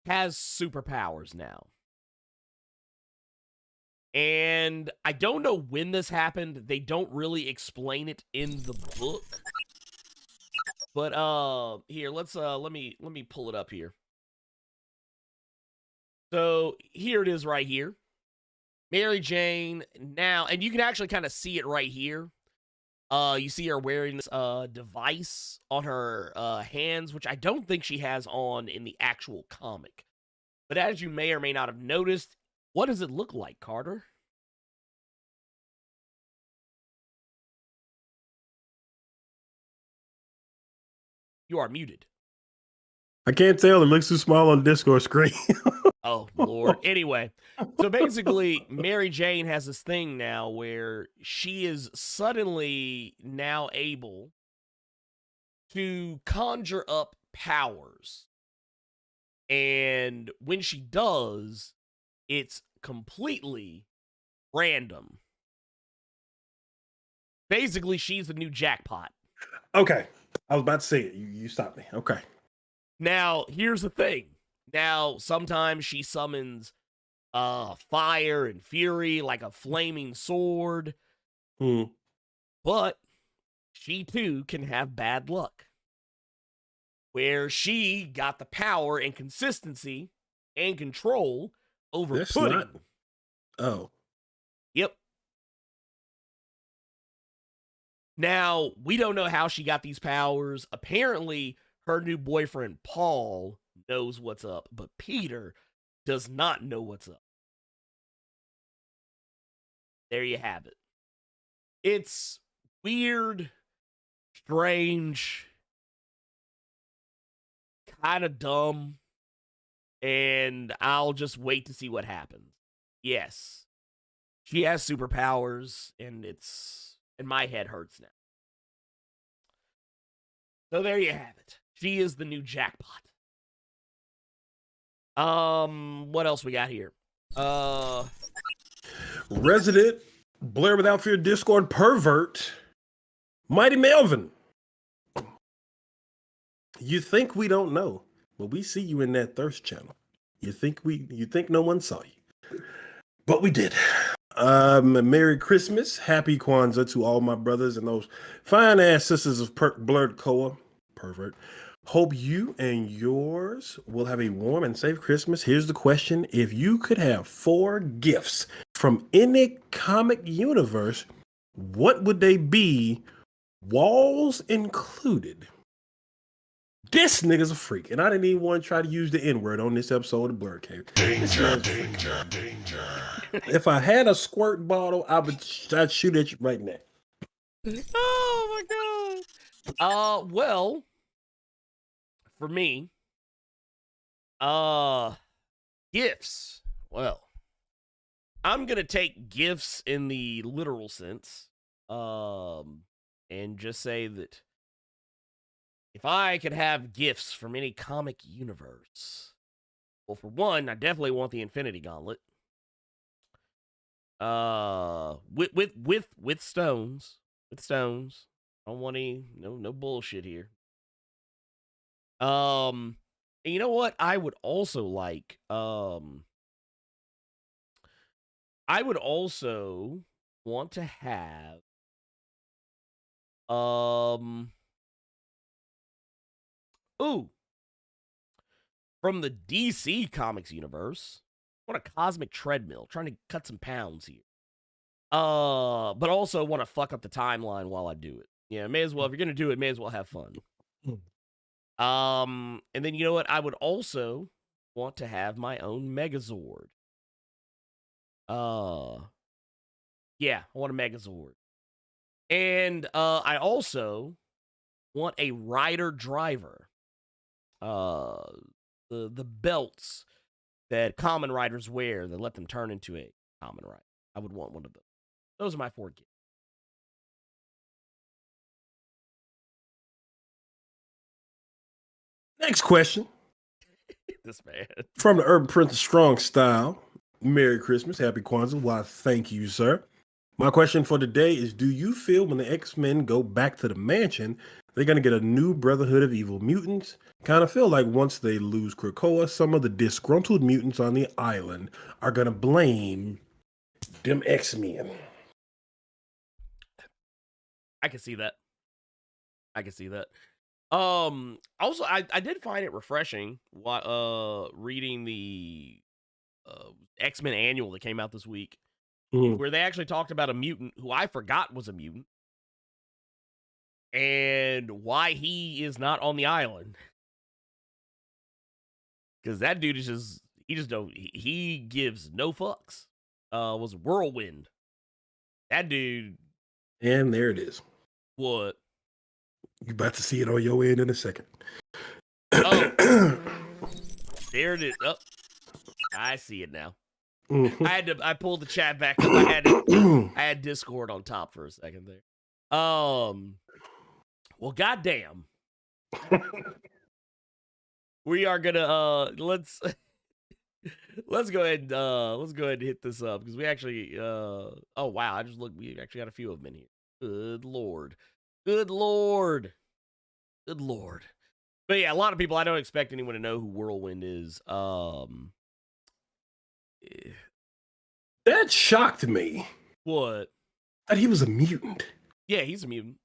has superpowers now. And I don't know when this happened. They don't really explain it in the book. But here, let me pull it up here. So here it is right here. Mary Jane now, and you can actually kind of see it right here. You see her wearing this device on her hands, which I don't think she has on in the actual comic. But as you may or may not have noticed, what does it look like, Carter? You are muted. I can't tell. It looks too small on the Discord screen. Oh, Lord. Anyway, so basically, Mary Jane has this thing now where she is suddenly now able to conjure up powers. And when she does, it's completely random. Basically, she's the new jackpot. Okay. I was about to say it. You stopped me. Okay. Now, here's the thing. Now, sometimes she summons fire and fury like a flaming sword. Hmm. But she, too, can have bad luck. Where she got the power and consistency and control over That's pudding. not. Oh. Yep. Now, we don't know how she got these powers. Apparently, her new boyfriend, Paul, knows what's up, but Peter does not know what's up. There you have it. It's weird, strange, kind of dumb, and I'll just wait to see what happens. Yes, she has superpowers, and my head hurts now. So there you have it. She is the new jackpot. What else we got here? Resident Blair Without Fear Discord pervert, Mighty Melvin. You think we don't know, but we see you in that thirst channel. You think no one saw you, but we did. Merry Christmas, Happy Kwanzaa to all my brothers and those fine ass sisters of Blerd Koa, pervert. Hope you and yours will have a warm and safe Christmas. Here's the question. If you could have 4 gifts from any comic universe, what would they be? Walls included. This nigga's a freak, and I didn't even want to try to use the N-word on this episode of Blerd Cave. Danger. If I had a squirt bottle, I'd shoot at you right now. Oh my god. Well, for me, gifts. Well, I'm gonna take gifts in the literal sense, and just say that if I could have gifts from any comic universe, well, for one, I definitely want the Infinity Gauntlet. With stones. With stones. I don't want any no bullshit here. And you know what? I would also like I would also want to have from the DC Comics universe, I want a cosmic treadmill, trying to cut some pounds here. But also want to fuck up the timeline while I do it. Yeah, may as well. If you're gonna do it, may as well have fun. And then you know what? I would also want to have my own Megazord. Yeah, I want a Megazord. And I also want a rider driver. The belts that common riders wear that let them turn into a common rider. I would want one of those. Those are my 4 gifts. Next question. This man. From the Urban Prince of Strong Style. Merry Christmas, Happy Kwanzaa. Why, thank you, sir. My question for today is: do you feel when the X-Men go back to the mansion, they're gonna get a new Brotherhood of Evil Mutants? Kind of feel like once they lose Krakoa, some of the disgruntled mutants on the island are gonna blame them X-Men. I can see that. I can see that. Also, I did find it refreshing reading the X-Men annual that came out this week, where they actually talked about a mutant who I forgot was a mutant and why he is not on the island. Because that dude is just, he gives no fucks. Was Whirlwind. That dude. And there it is. What? You about to see it on your end in a second. Oh. There it is. Oh, I see it now. I pulled the chat back up. I had Discord on top for a second there. Well, goddamn. We are gonna let's go ahead and hit this up because we actually oh wow, I just looked, we actually got a few of them in here. Good lord. Good lord. Good lord. But yeah, a lot of people, I don't expect anyone to know who Whirlwind is. That shocked me. What? That he was a mutant. Yeah, he's a mutant.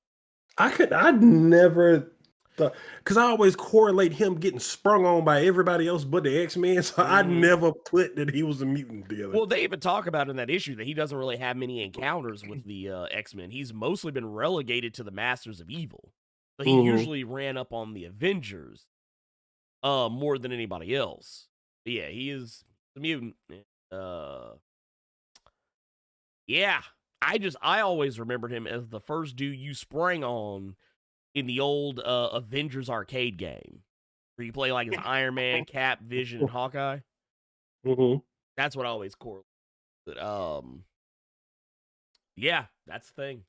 I'd never thought, because I always correlate him getting sprung on by everybody else but the X-Men, so I never put that he was a mutant together. Well, they even talk about in that issue that he doesn't really have many encounters with the X-Men. He's mostly been relegated to the Masters of Evil. So he usually ran up on the Avengers more than anybody else. But yeah, he is a mutant. Yeah, I always remembered him as the first dude you sprang on in the old Avengers arcade game, where you play like as Iron Man, Cap, Vision, and Hawkeye. That's what I always correlated. Yeah, that's the thing.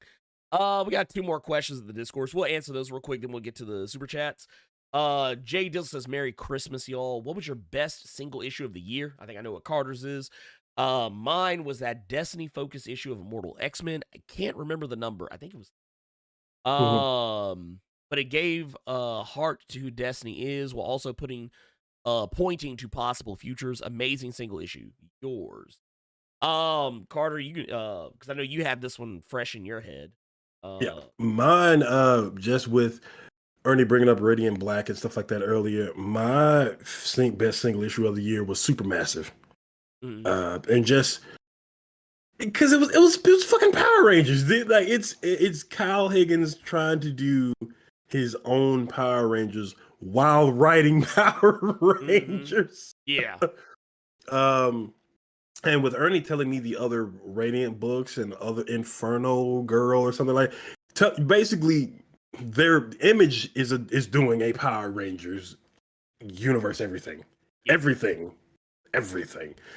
We got 2 more questions in the discourse. We'll answer those real quick, then we'll get to the super chats. Jay Dill says, Merry Christmas, y'all. What was your best single issue of the year? I think I know what Carter's is. Mine was that Destiny-focused issue of Immortal X-Men. I can't remember the number. I think it was... But it gave heart to who Destiny is, while also pointing to possible futures. Amazing single issue. Yours. Carter, you because I know you have this one fresh in your head. Yeah, mine, just with Ernie bringing up Radiant Black and stuff like that earlier, my best single issue of the year was Supermassive. And just because it was fucking Power Rangers. Like it's Kyle Higgins trying to do his own Power Rangers while writing Power Rangers. Yeah. And with Ernie telling me the other Radiant books and other Inferno Girl or something like, basically their Image is doing a Power Rangers universe, everything.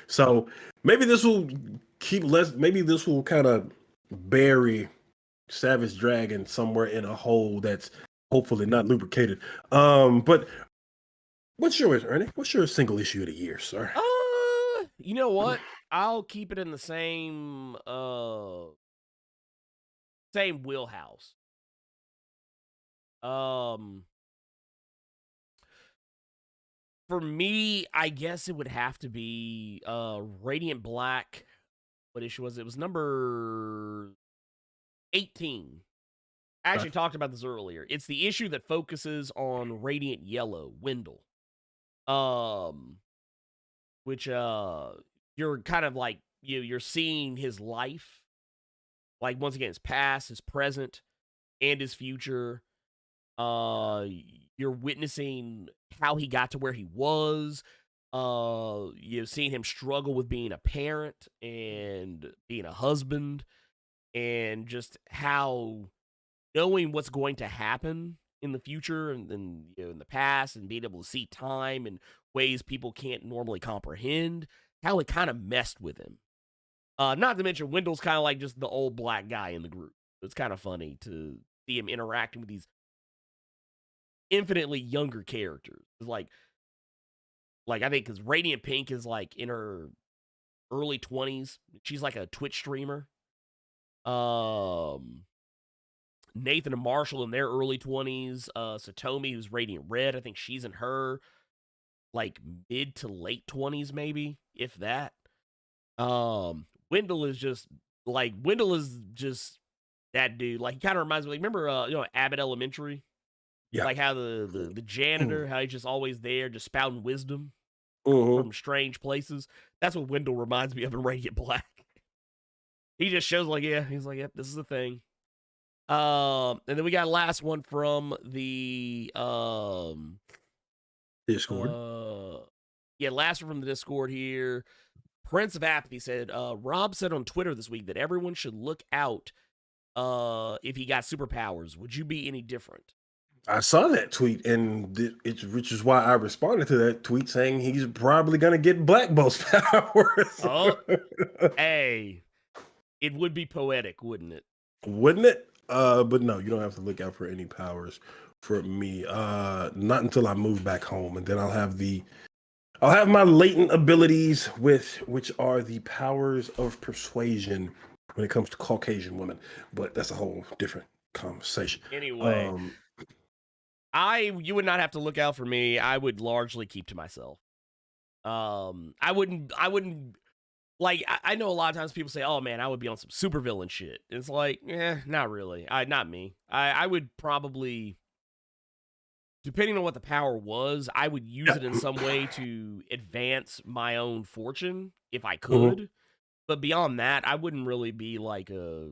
So maybe this will maybe this will kind of bury Savage Dragon somewhere in a hole that's hopefully not lubricated. But what's yours, Ernie? What's your single issue of the year, sir? You know what? I'll keep it in the same wheelhouse. For me, I guess it would have to be Radiant Black. What issue was it? It was number 18. I actually talked about this earlier. It's the issue that focuses on Radiant Yellow, Wendell. Which you're kind of like you're seeing his life, like once again his past, his present, and his future. You're witnessing how he got to where he was. You've seen him struggle with being a parent and being a husband, and just how knowing what's going to happen in the future and in the past, and being able to see time and ways people can't normally comprehend, how it kind of messed with him. Not to mention, Wendell's kind of like just the old black guy in the group. It's kind of funny to see him interacting with these infinitely younger characters. It's like I think because Radiant Pink is like in her early 20s. She's like a Twitch streamer. Nathan and Marshall in their early 20s. Satomi, who's Radiant Red, I think she's in her like mid to late 20s, maybe, if that. Wendell is just that dude. Like, he kind of reminds me, like, remember Abbott Elementary? Yeah. Like how the janitor, how he's just always there, just spouting wisdom Mm-hmm. from strange places. That's what Wendell reminds me of in Radiant Black. He just shows like, yeah, he's like, yep, this is the thing. And then we got last one from the Discord. Last one from the Discord here. Prince of Apathy said, Rob said on Twitter this week that everyone should look out if he got superpowers. Would you be any different? I saw that tweet, and which is why I responded to that tweet saying he's probably going to get Black Bolt's powers. Oh, hey, it would be poetic, wouldn't it? Wouldn't it? But no, you don't have to look out for any powers for me. Not until I move back home, and then I'll have my latent abilities which are the powers of persuasion when it comes to Caucasian women. But that's a whole different conversation. Anyway, you would not have to look out for me. I would largely keep to myself. I wouldn't like, I know a lot of times people say, oh man, I would be on some supervillain shit. It's like, not really. Not me. I would probably, depending on what the power was, I would use it in some way to advance my own fortune if I could. Mm-hmm. But beyond that, I wouldn't really be like a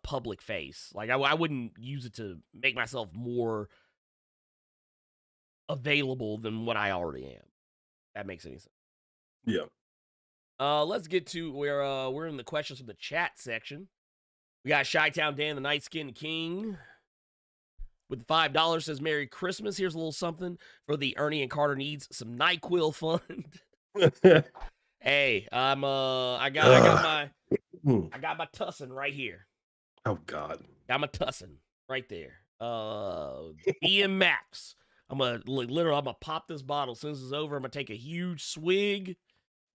public face. Like, I wouldn't use it to make myself more available than what I already am. That makes any sense. Yeah. Let's get to where we're in the questions from the chat section. We got Chi-Town Dan, the Night Skin King, with $5 says Merry Christmas. Here's a little something for the Ernie and Carter Needs Some NyQuil Fund. Hey, I got my tussin right here. Oh God. Got my tussin right there. EM Max. I'm gonna pop this bottle as soon as it's over. I'm gonna take a huge swig.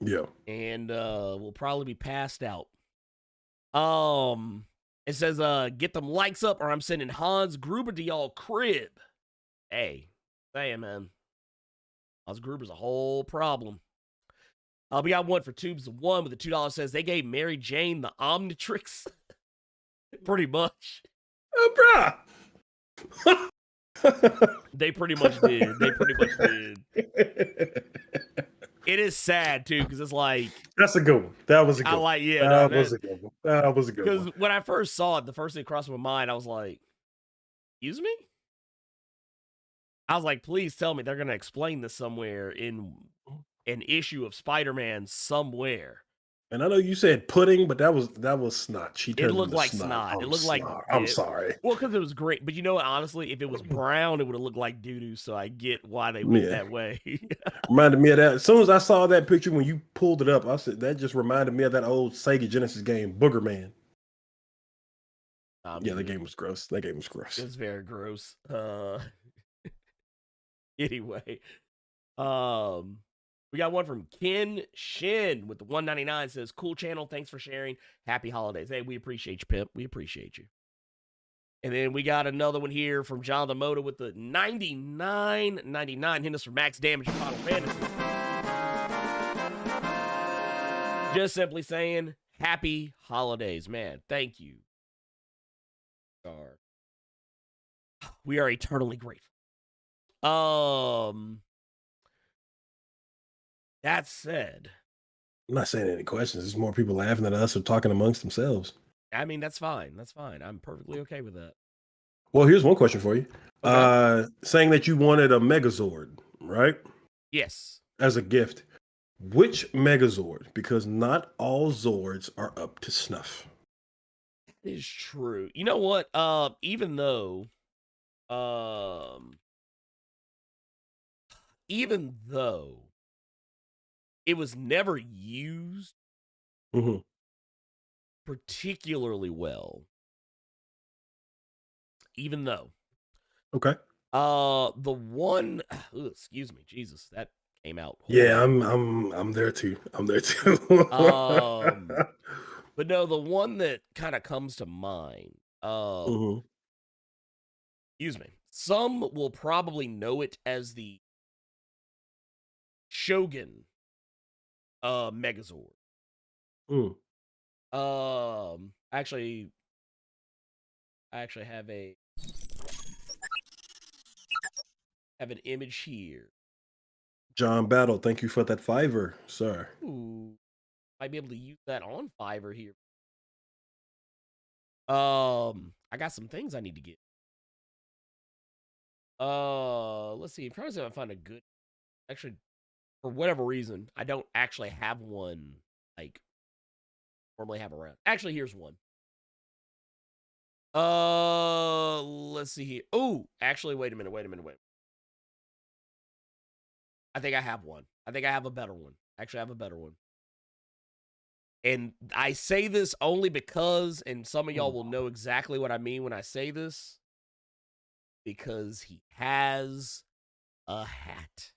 Yeah. And we'll probably be passed out. It says get them likes up or I'm sending Hans Gruber to y'all crib. Hey, man. Hans Gruber's a whole problem. We got one for Tubes of One with the $2 says they gave Mary Jane the Omnitrix. Pretty much. Oh, bruh. They pretty much did. It is sad too, because it's like, that's a good one. That was a good one. That was a good one. Because when I first saw it, the first thing that crossed my mind, I was like, excuse me? I was like, please tell me they're gonna explain this somewhere in an issue of Spider-Man somewhere. And I know you said pudding, but that was snot. It looked like snot. It looked like, I'm sorry. Well, because it was great, but you know, honestly, if it was brown, it would have looked like doo-doo. So I get why they went that way. Reminded me of that. As soon as I saw that picture when you pulled it up, I said that just reminded me of that old Sega Genesis game, Booger Man. Yeah, that game was gross. It's very gross. Anyway, we got one from Ken Shin with the $1.99 says, cool channel. Thanks for sharing. Happy holidays. Hey, we appreciate you, pimp. We appreciate you. And then we got another one here from Jonathan Moda with the $99.99 hitting us for max damage in Final Fantasy. Just simply saying, happy holidays, man. Thank you. We are eternally grateful. That said, I'm not saying any questions. There's more people laughing at us or talking amongst themselves. I mean, that's fine. I'm perfectly okay with that. Well, here's one question for you. Okay. Saying that you wanted a Megazord, right? Yes. As a gift. Which Megazord? Because not all Zords are up to snuff. That is true. You know what? Even though it was never used particularly well. Even though. Okay. The one, excuse me, Jesus, that came out. Yeah, I'm there too. I'm there too. But no, the one that kind of comes to mind, Mhm. excuse me, some will probably know it as the Shogun Megazord. Mm. Actually, I actually have an image here. John Battle, thank you for that fiver, sir. Ooh, might be able to use that on Fiverr here. I got some things I need to get. Let's see. I'm trying to see if I find a good. Actually, for whatever reason, I don't actually have one like normally have around. Actually, here's one. Let's see here. Oh, actually, wait a minute. I think I have one. I think I have a better one. Actually, I have a better one. And I say this only because, and some of y'all will know exactly what I mean when I say this, because he has a hat.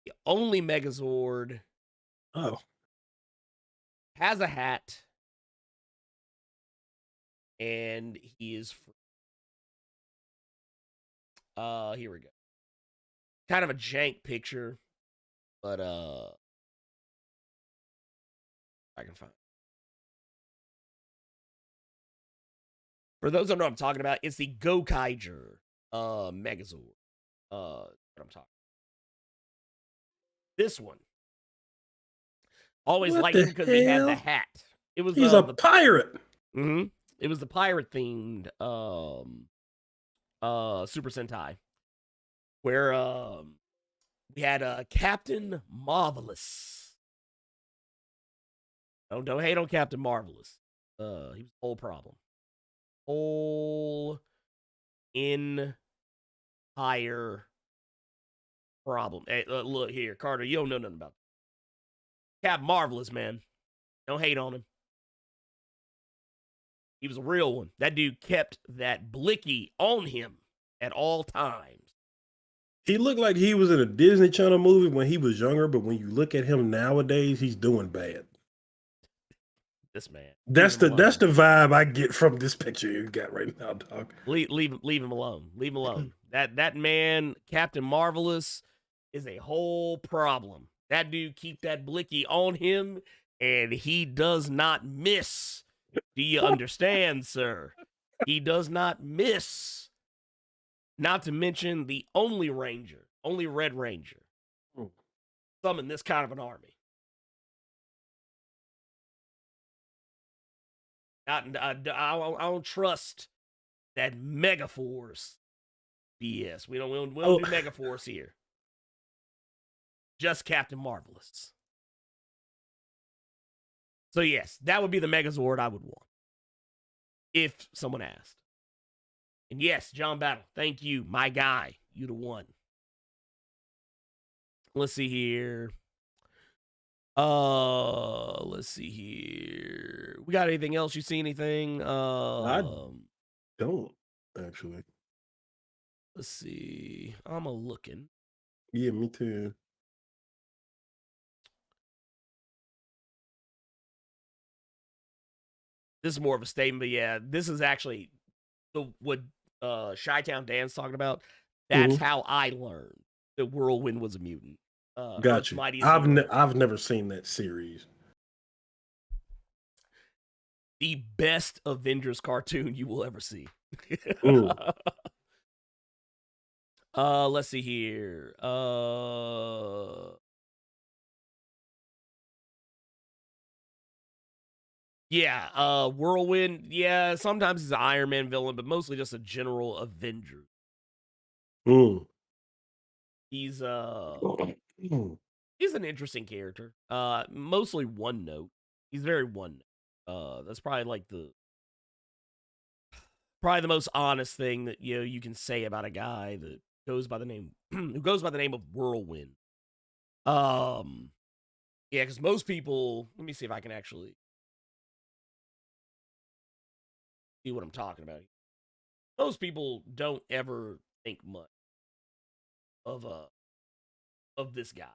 The only Megazord Oh, has a hat, and he is free. Here we go. Kind of a jank picture, but I can find. For those who don't know what I'm talking about, it's the Gokaiger Megazord. What I'm talking. This one. Always what liked the him because he had the hell? hat. It was He's a pirate. It was the pirate themed Super Sentai, where we had Captain Marvelous. Don't hate on Captain Marvelous. He was the whole problem. Whole entire problem. Hey, look here, Carter. You don't know nothing about Captain Marvelous, man. Don't hate on him. He was a real one. That dude kept that blicky on him at all times. He looked like he was in a Disney Channel movie when he was younger, but when you look at him nowadays, he's doing bad. This man. That's the vibe I get from this picture you got right now, dog. Leave him alone. Leave him alone. That man, Captain Marvelous, is a whole problem. That dude keep that blicky on him, and he does not miss. Do you understand, sir? He does not miss. Not to mention the only Red Ranger, summon this kind of an army. I don't trust that Megaforce BS. We don't do Megaforce here. Just Captain Marvelous. So yes, that would be the Megazord I would want if someone asked. And yes, John Battle, thank you, my guy. You the one. Let's see here. Let's see here. We got anything else? You see anything? I don't actually. Let's see. I'm a looking. Yeah, me too. This is more of a statement, but yeah, this is actually what Chi-Town Dan's talking about. That's how I learned that Whirlwind was a mutant. Got you. I've never seen that series. The best Avengers cartoon you will ever see. Let's see here. Yeah, Whirlwind. Yeah, sometimes he's an Iron Man villain, but mostly just a general Avenger. He's he's an interesting character. Mostly one note. He's very one note. That's probably like the most honest thing that you can say about a guy that goes by the name who goes by the name of Whirlwind. Yeah, because most people. Let me see if I can actually see what I'm talking about. Most people don't ever think much of of this guy.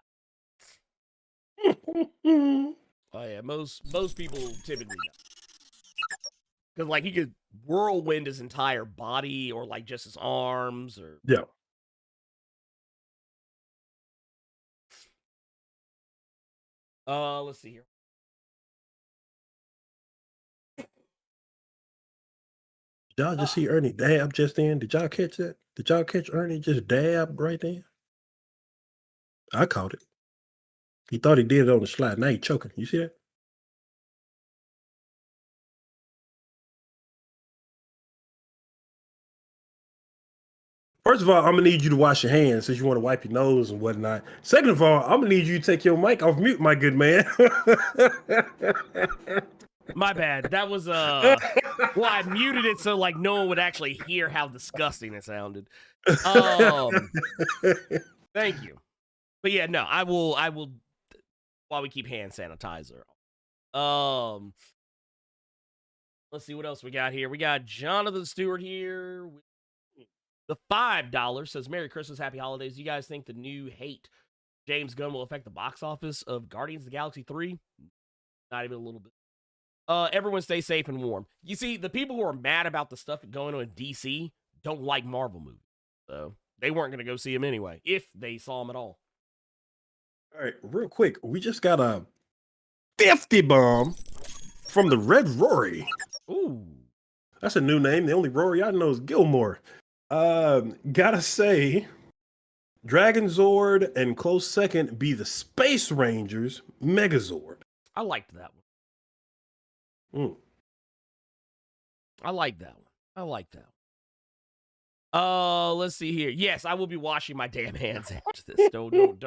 Oh yeah, most people typically don't. Because like he could whirlwind his entire body or like just his arms or Yeah. let's see here. Did y'all just see Ernie dab just then? Did y'all catch that? Did y'all catch Ernie just dab right then? I caught it. He thought he did it on the slide. Now he choking. You see that? First of all, I'm gonna need you to wash your hands since you want to wipe your nose and whatnot. Second of all, I'm gonna need you to take your mic off mute, my good man. My bad. That was well, I muted it so like no one would actually hear how disgusting it sounded. Thank you. But yeah, no, I will while we keep hand sanitizer. Let's see what else we got here. We got Jonathan Stewart here. The $5 says, Merry Christmas, Happy Holidays. You guys think the new hate James Gunn will affect the box office of Guardians of the Galaxy 3? Not even a little bit. Everyone stay safe and warm. You see, the people who are mad about the stuff going on in DC don't like Marvel movies. So they weren't going to go see them anyway, if they saw them at all. All right, real quick. We just got a 50 bomb from the Red Rory. Ooh. That's a new name. The only Rory I know is Gilmore. Gotta say, Dragon Zord and close second be the Space Rangers Megazord. I liked that one. I like that one. Let's see here. Yes, I will be washing my damn hands after this. Don't you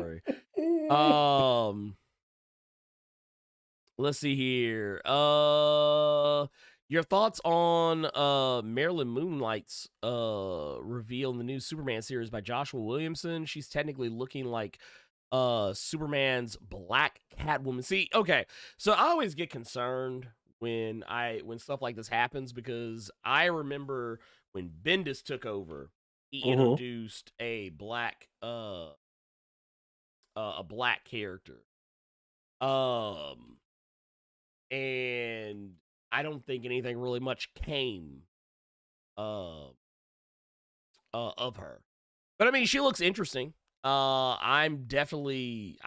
worry. Let's see here. Your thoughts on Marilyn Moonlight's reveal in the new Superman series by Joshua Williamson? She's technically looking like Superman's black Catwoman. See, okay, so I always get concerned when stuff like this happens because I remember when Bendis took over, he introduced a black character. And I don't think anything really much came of her. But I mean, she looks interesting. I definitely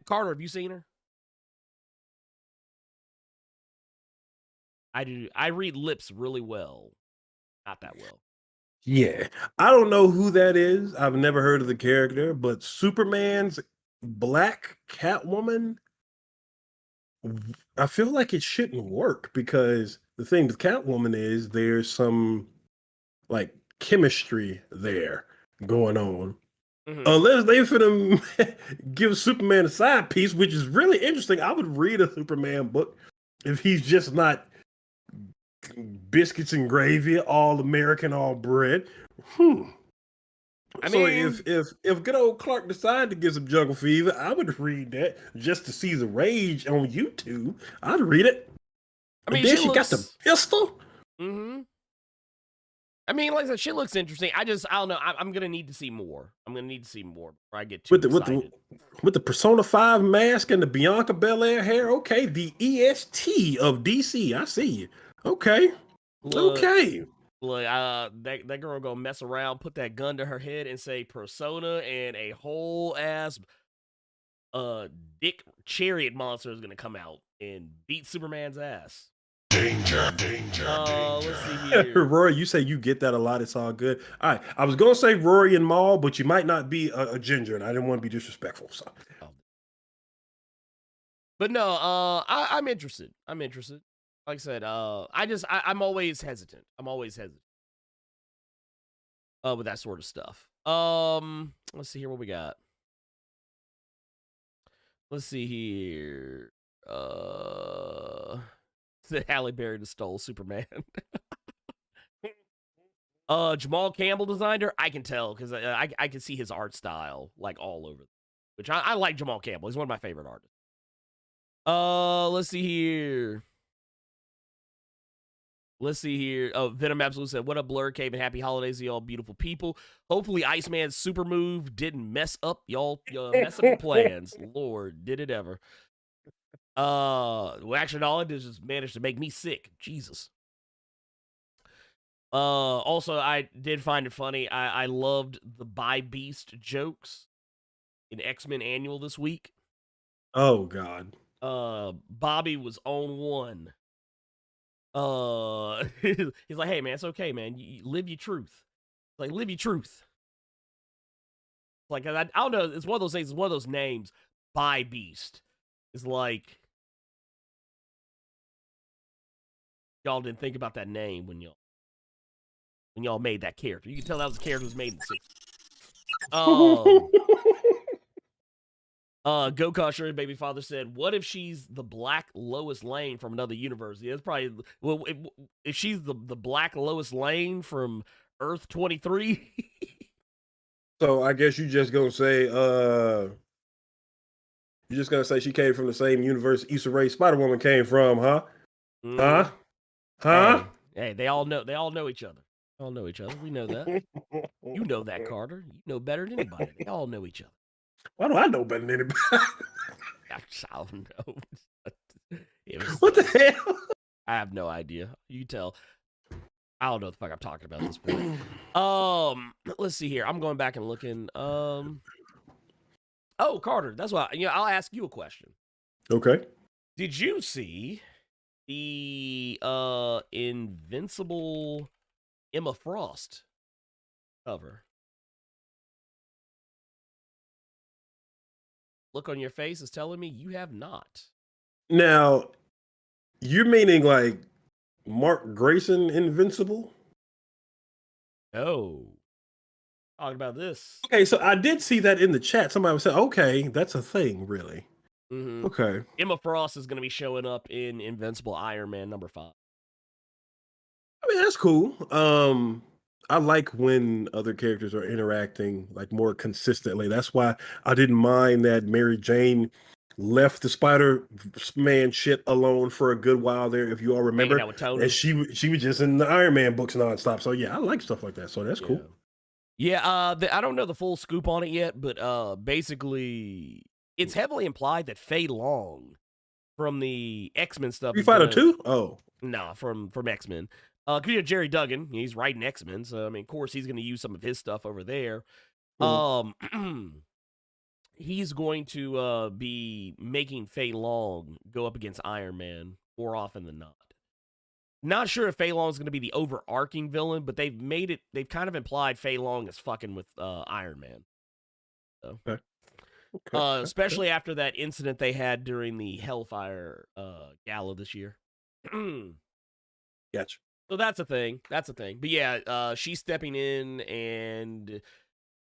Carter, have you seen her? I do. I read lips really well. Not that well. Yeah. I don't know who that is. I've never heard of the character, but Superman's black Catwoman, I feel like it shouldn't work because the thing with Catwoman is there's some like chemistry there going on. Unless they finna give Superman a side piece, which is really interesting. I would read a Superman book if he's just not biscuits and gravy, all American, all bread. I so mean, if good old Clark decided to get some jungle fever, I would read that just to see the rage on YouTube. I'd read it. I mean, and then she got the pistol. I mean, like I said, she looks interesting. I don't know. I'm gonna need to see more. Before I get too excited. With the Persona 5 mask and the Bianca Belair hair. Okay, the EST of DC. I see you. Okay. Okay. Look, that girl gonna mess around, put that gun to her head, and say Persona, and a whole ass dick chariot monster is gonna come out and beat Superman's ass. Danger. Let's see here. Rory, you say you get that a lot. It's all good. All right, I was gonna say Rory and Maul, but you might not be a ginger, and I didn't want to be disrespectful. So, but no, I'm interested. Like I said, I'm always hesitant. With that sort of stuff. Let's see here what we got. Let's see here. Halle Berry stole Superman. Jamal Campbell designed her. I can tell because I can see his art style like all over. Which I like Jamal Campbell. He's one of my favorite artists. Let's see here. Let's see here. Oh, Venom Absolute said, "What up, Blerd Cave, and happy holidays to y'all, beautiful people. Hopefully, Iceman's super move didn't mess up y'all mess up your plans. Lord, did it ever? Well, actually, all it did is just manage to make me sick. Jesus. Also, I did find it funny. I loved the By Beast jokes in X-Men Annual this week. Oh God. Bobby was on one. He's like, "Hey man, it's okay, man. You live your truth. Like, live your truth." Like, I don't know. It's one of those things. It's one of those names. By Beast. It's like y'all didn't think about that name when y'all made that character. You can tell that was a character that was made in the 60s. Go Kusher, Baby Father said, "What if she's the Black Lois Lane from another universe?" Yeah, it's probably, well, if she's the Black Lois Lane from Earth 23. So I guess you just gonna say you're just gonna say she came from the same universe Issa Rae Spider-Woman came from, huh? Mm. Huh? Hey, they all know each other. They all know each other. We know that. You know that, Carter. You know better than anybody. They all know each other. Why do I know better than anybody? I don't know. What the hell? I have no idea. You tell. I don't know what the fuck I'm talking about at this point. Let's see here. I'm going back and looking. Oh, Carter, that's why. I'll ask you a question. Okay. Did you see the Invincible Emma Frost cover? Look on your face is telling me you have not. Now, you're meaning like Mark Grayson Invincible? No. Talking about this. Okay, so I did see that in the chat. Somebody was saying, okay, that's a thing, really. Mm-hmm. Okay. Emma Frost is going to be showing up in Invincible Iron Man #5. I mean, that's cool. I like when other characters are interacting like more consistently. That's why I didn't mind that Mary Jane left the Spider-Man shit alone for a good while there. If you all remember, Hanging out with Tony. and she was just in the Iron Man books nonstop. So yeah, I like stuff like that. So that's cool. Yeah, I don't know the full scoop on it yet, but basically, it's heavily implied that Fei Long from the X-Men stuff. Street Fighter 2? Oh, no, from X-Men. Because you have Jerry Duggan, he's writing X-Men, so I mean, of course, he's going to use some of his stuff over there. He's going to be making Fei Long go up against Iron Man more often than not. Not sure if Fei Long is going to be the overarching villain, but they've kind of implied Fei Long is fucking with Iron Man. So. Okay. Especially after that incident they had during the Hellfire Gala this year. Gotcha. So that's a thing. But yeah, she's stepping in, and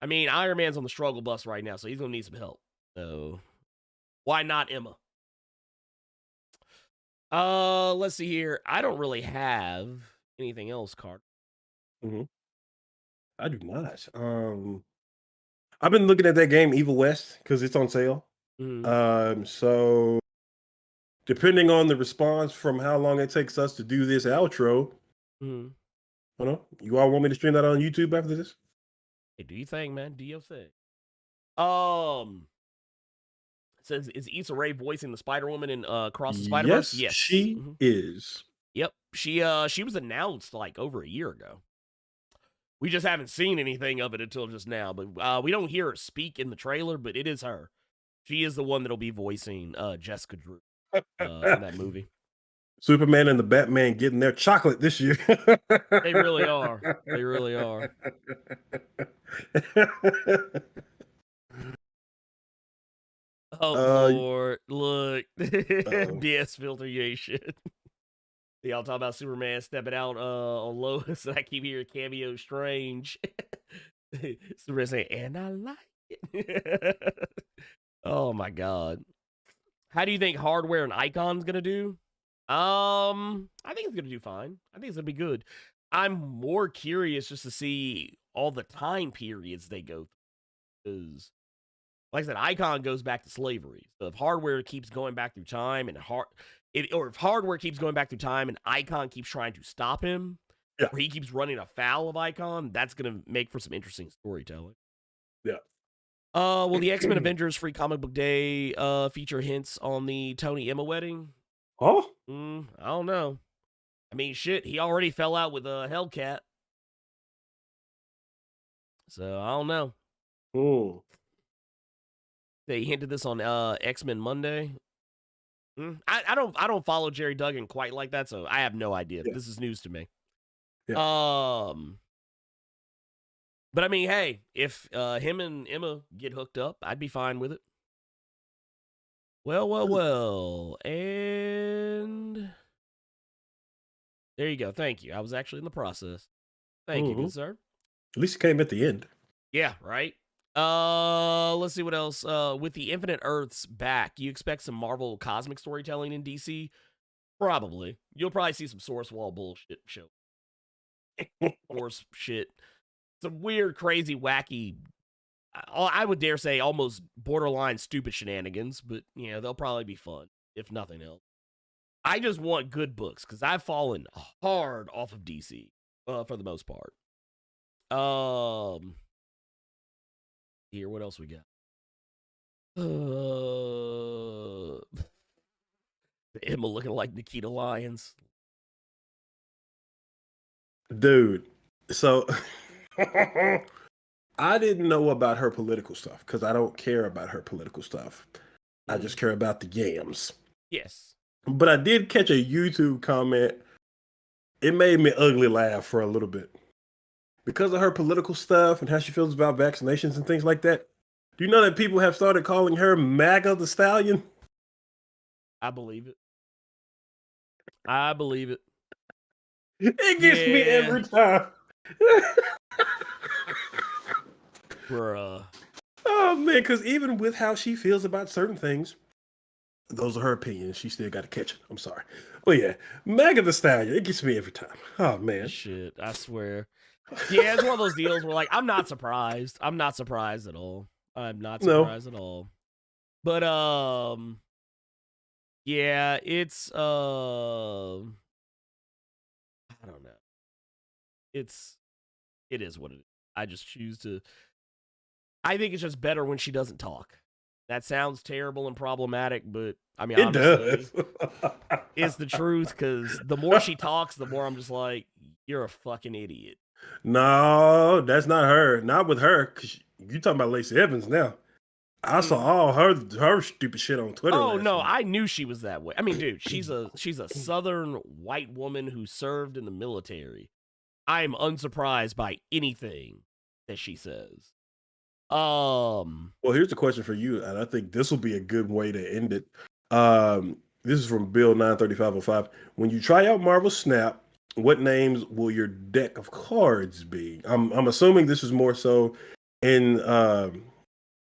I mean, Iron Man's on the struggle bus right now, so he's going to need some help. So why not Emma? Let's see here. I don't really have anything else, Card. Mm-hmm. I do not. I've been looking at that game Evil West because it's on sale. Mm-hmm. So depending on the response from how long it takes us to do this outro, mm-hmm. I don't know. You all want me to stream that on YouTube after this? Hey, do you think, man? Do you think? It says, is Issa Rae voicing the Spider-Woman in Across the Spider-Verse? Yes, she is. Yep. She was announced like over a year ago. We just haven't seen anything of it until just now. But we don't hear her speak in the trailer, but it is her. She is the one that'll be voicing Jessica Drew in that movie. Superman and the Batman getting their chocolate this year. They really are. They really are. Oh, Lord. Look. BS filtration. Y'all talking about Superman stepping out on Lois, and I keep hearing cameo strange. Superman saying, and I like it. Oh, my God. How do you think Hardware and Icon's going to do? I think it's going to do fine. I think it's going to be good. I'm more curious just to see all the time periods they go through. Because, like I said, Icon goes back to slavery. So if Hardware keeps going back through time, and or if hardware keeps going back through time and Icon keeps trying to stop him, Yeah. or he keeps running afoul of Icon, that's gonna make for some interesting storytelling. Yeah. Will the X-Men Avengers Free Comic Book Day feature hints on the Tony Emma wedding? Oh, I don't know. I mean, shit, he already fell out with Hellcat. So I don't know. They hinted this on X-Men Monday. I don't follow Jerry Duggan quite like that, so I have no idea. Yeah. This is news to me. Yeah. But I mean, hey, if him and Emma get hooked up, I'd be fine with it. Well, and there you go. Thank you. I was actually in the process. Thank you, good sir. At least it came at the end. Yeah, right. Let's see what else. With the Infinite Earths back, you expect some Marvel cosmic storytelling in DC? Probably. You'll probably see some source wall bullshit show. Source shit. Some weird, crazy, wacky, I would dare say almost borderline stupid shenanigans, but, you know, they'll probably be fun, if nothing else. I just want good books, because I've fallen hard off of DC, for the most part. Here, what else we got? Emma looking like Nikita Lyons. Dude, so I didn't know about her political stuff because I don't care about her political stuff. I just care about the yams. Yes. But I did catch a YouTube comment. It made me ugly laugh for a little bit. Because of her political stuff and how she feels about vaccinations and things like that. Do you know that people have started calling her MAGA the Stallion? I believe it. I believe it. It gets me every time. Bruh. Oh, man, because even with how she feels about certain things, those are her opinions. She still got to catch it. I'm sorry. But yeah, MAGA the Stallion. It gets me every time. Oh, man. Shit, I swear. Yeah, it's one of those deals where, like, I'm not surprised. I'm not surprised at all. I'm not surprised at all. But, yeah, it's, I don't know. It is what it is. I just choose to, I think it's just better when she doesn't talk. That sounds terrible and problematic, but, I mean, honestly, it does. it's the truth, because the more she talks, the more I'm just like, you're a fucking idiot. No, that's not her. Not with her. Cause you talking about Lacey Evans now. I saw all her stupid shit on Twitter. Oh no, week. I knew she was that way. I mean, dude, she's a Southern white woman who served in the military. I am unsurprised by anything that she says. Well, here's the question for you, and I think this will be a good way to end it. This is from Bill 93505. When you try out Marvel Snap, what names will your deck of cards be? I'm assuming this is more so in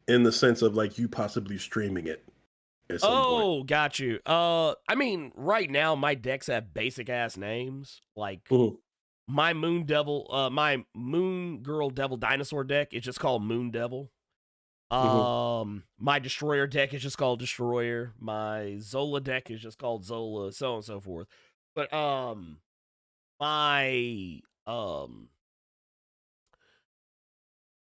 the sense of like you possibly streaming it at some point. Got you. I mean, right now my decks have basic ass names. Like my Moon Devil, my Moon Girl Devil Dinosaur deck is just called Moon Devil. My Destroyer deck is just called Destroyer. My Zola deck is just called Zola, so on and so forth. But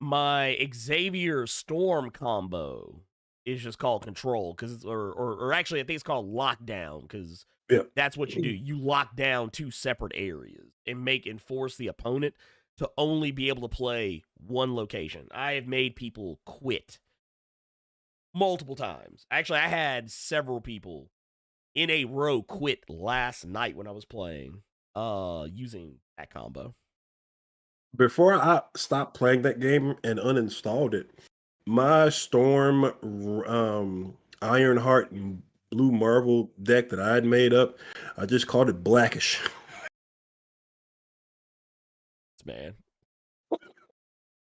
my Xavier Storm combo is just called Control, because or actually I think it's called Lockdown, because that's what you do. You lock down two separate areas and force the opponent to only be able to play one location. I have made people quit multiple times. Actually, I had several people in a row quit last night when I was playing using that combo. Before I stopped playing that game and uninstalled it, my Storm, Ironheart, and Blue Marvel deck that I had made up, I just called it Blackish. Man.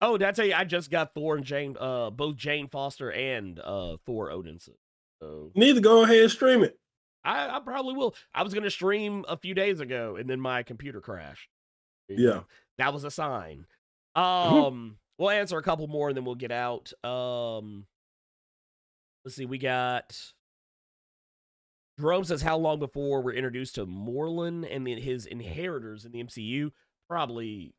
Oh, did I tell you I just got Thor and Jane, both Jane Foster and Thor Odinson. So Need to go ahead and stream it. I probably will. I was gonna stream a few days ago, and then my computer crashed. Yeah, that was a sign. We'll answer a couple more, and then we'll get out. Let's see. We got Jerome says, how long before we're introduced to Moreland and then his inheritors in the MCU? Probably.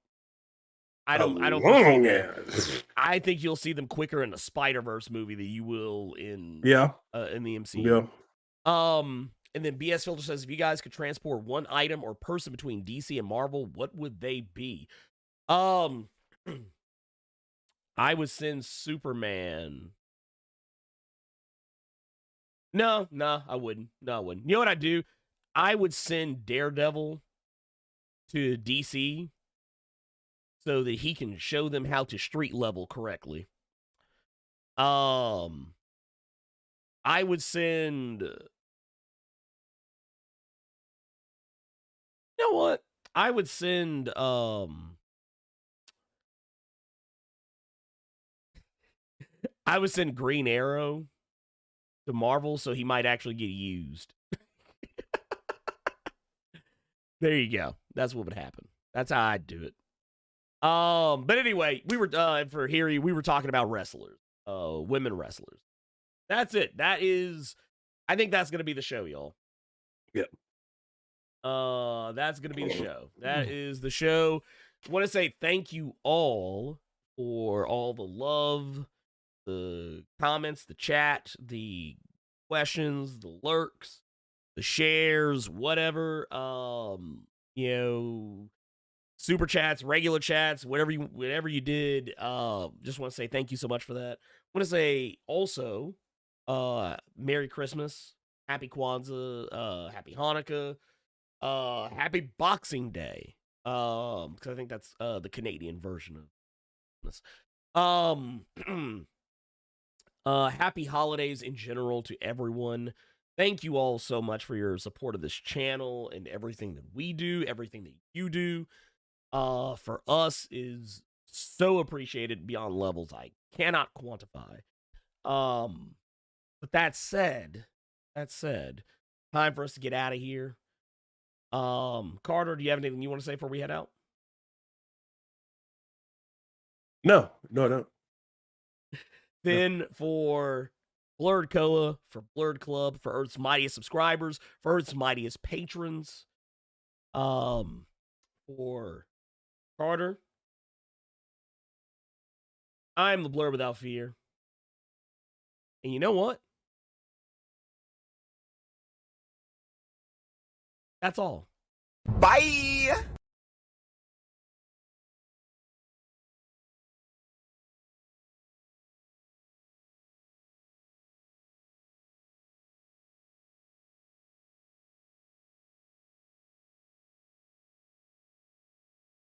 I don't foresee that. I think you'll see them quicker in the Spider-Verse movie than you will in the MCU. Yeah. And then BS Filter says, if you guys could transport one item or person between DC and Marvel, what would they be? I would send Superman. No, I wouldn't. No, I wouldn't. You know what I'd do? I would send Daredevil to DC so that he can show them how to street level correctly. I would send... You know what? I would send I would send Green Arrow to Marvel so he might actually get used. There you go. That's what would happen. That's how I'd do it. But anyway, we were for Harry, we were talking about wrestlers, women wrestlers. That's it. That is, I think that's gonna be the show, y'all. Yep. That's gonna be the show. That is the show. I want to say thank you all for all the love, the comments, the chat, the questions, the lurks, the shares, whatever. You know, super chats, regular chats, whatever you did. Just want to say thank you so much for that. I want to say also, Merry Christmas, Happy Kwanzaa, Happy Hanukkah. Happy Boxing Day. Because I think that's the Canadian version of this. Happy holidays in general to everyone. Thank you all so much for your support of this channel and everything that we do, everything that you do. For us is so appreciated beyond levels I cannot quantify. But that said, time for us to get out of here. Carter, do you have anything you want to say before we head out? No. Then for Blerd Koa, for Blerd Club, for Earth's Mightiest subscribers, for Earth's Mightiest patrons, for Carter, I'm the Blerd Without Fear. And you know what? That's all. Bye.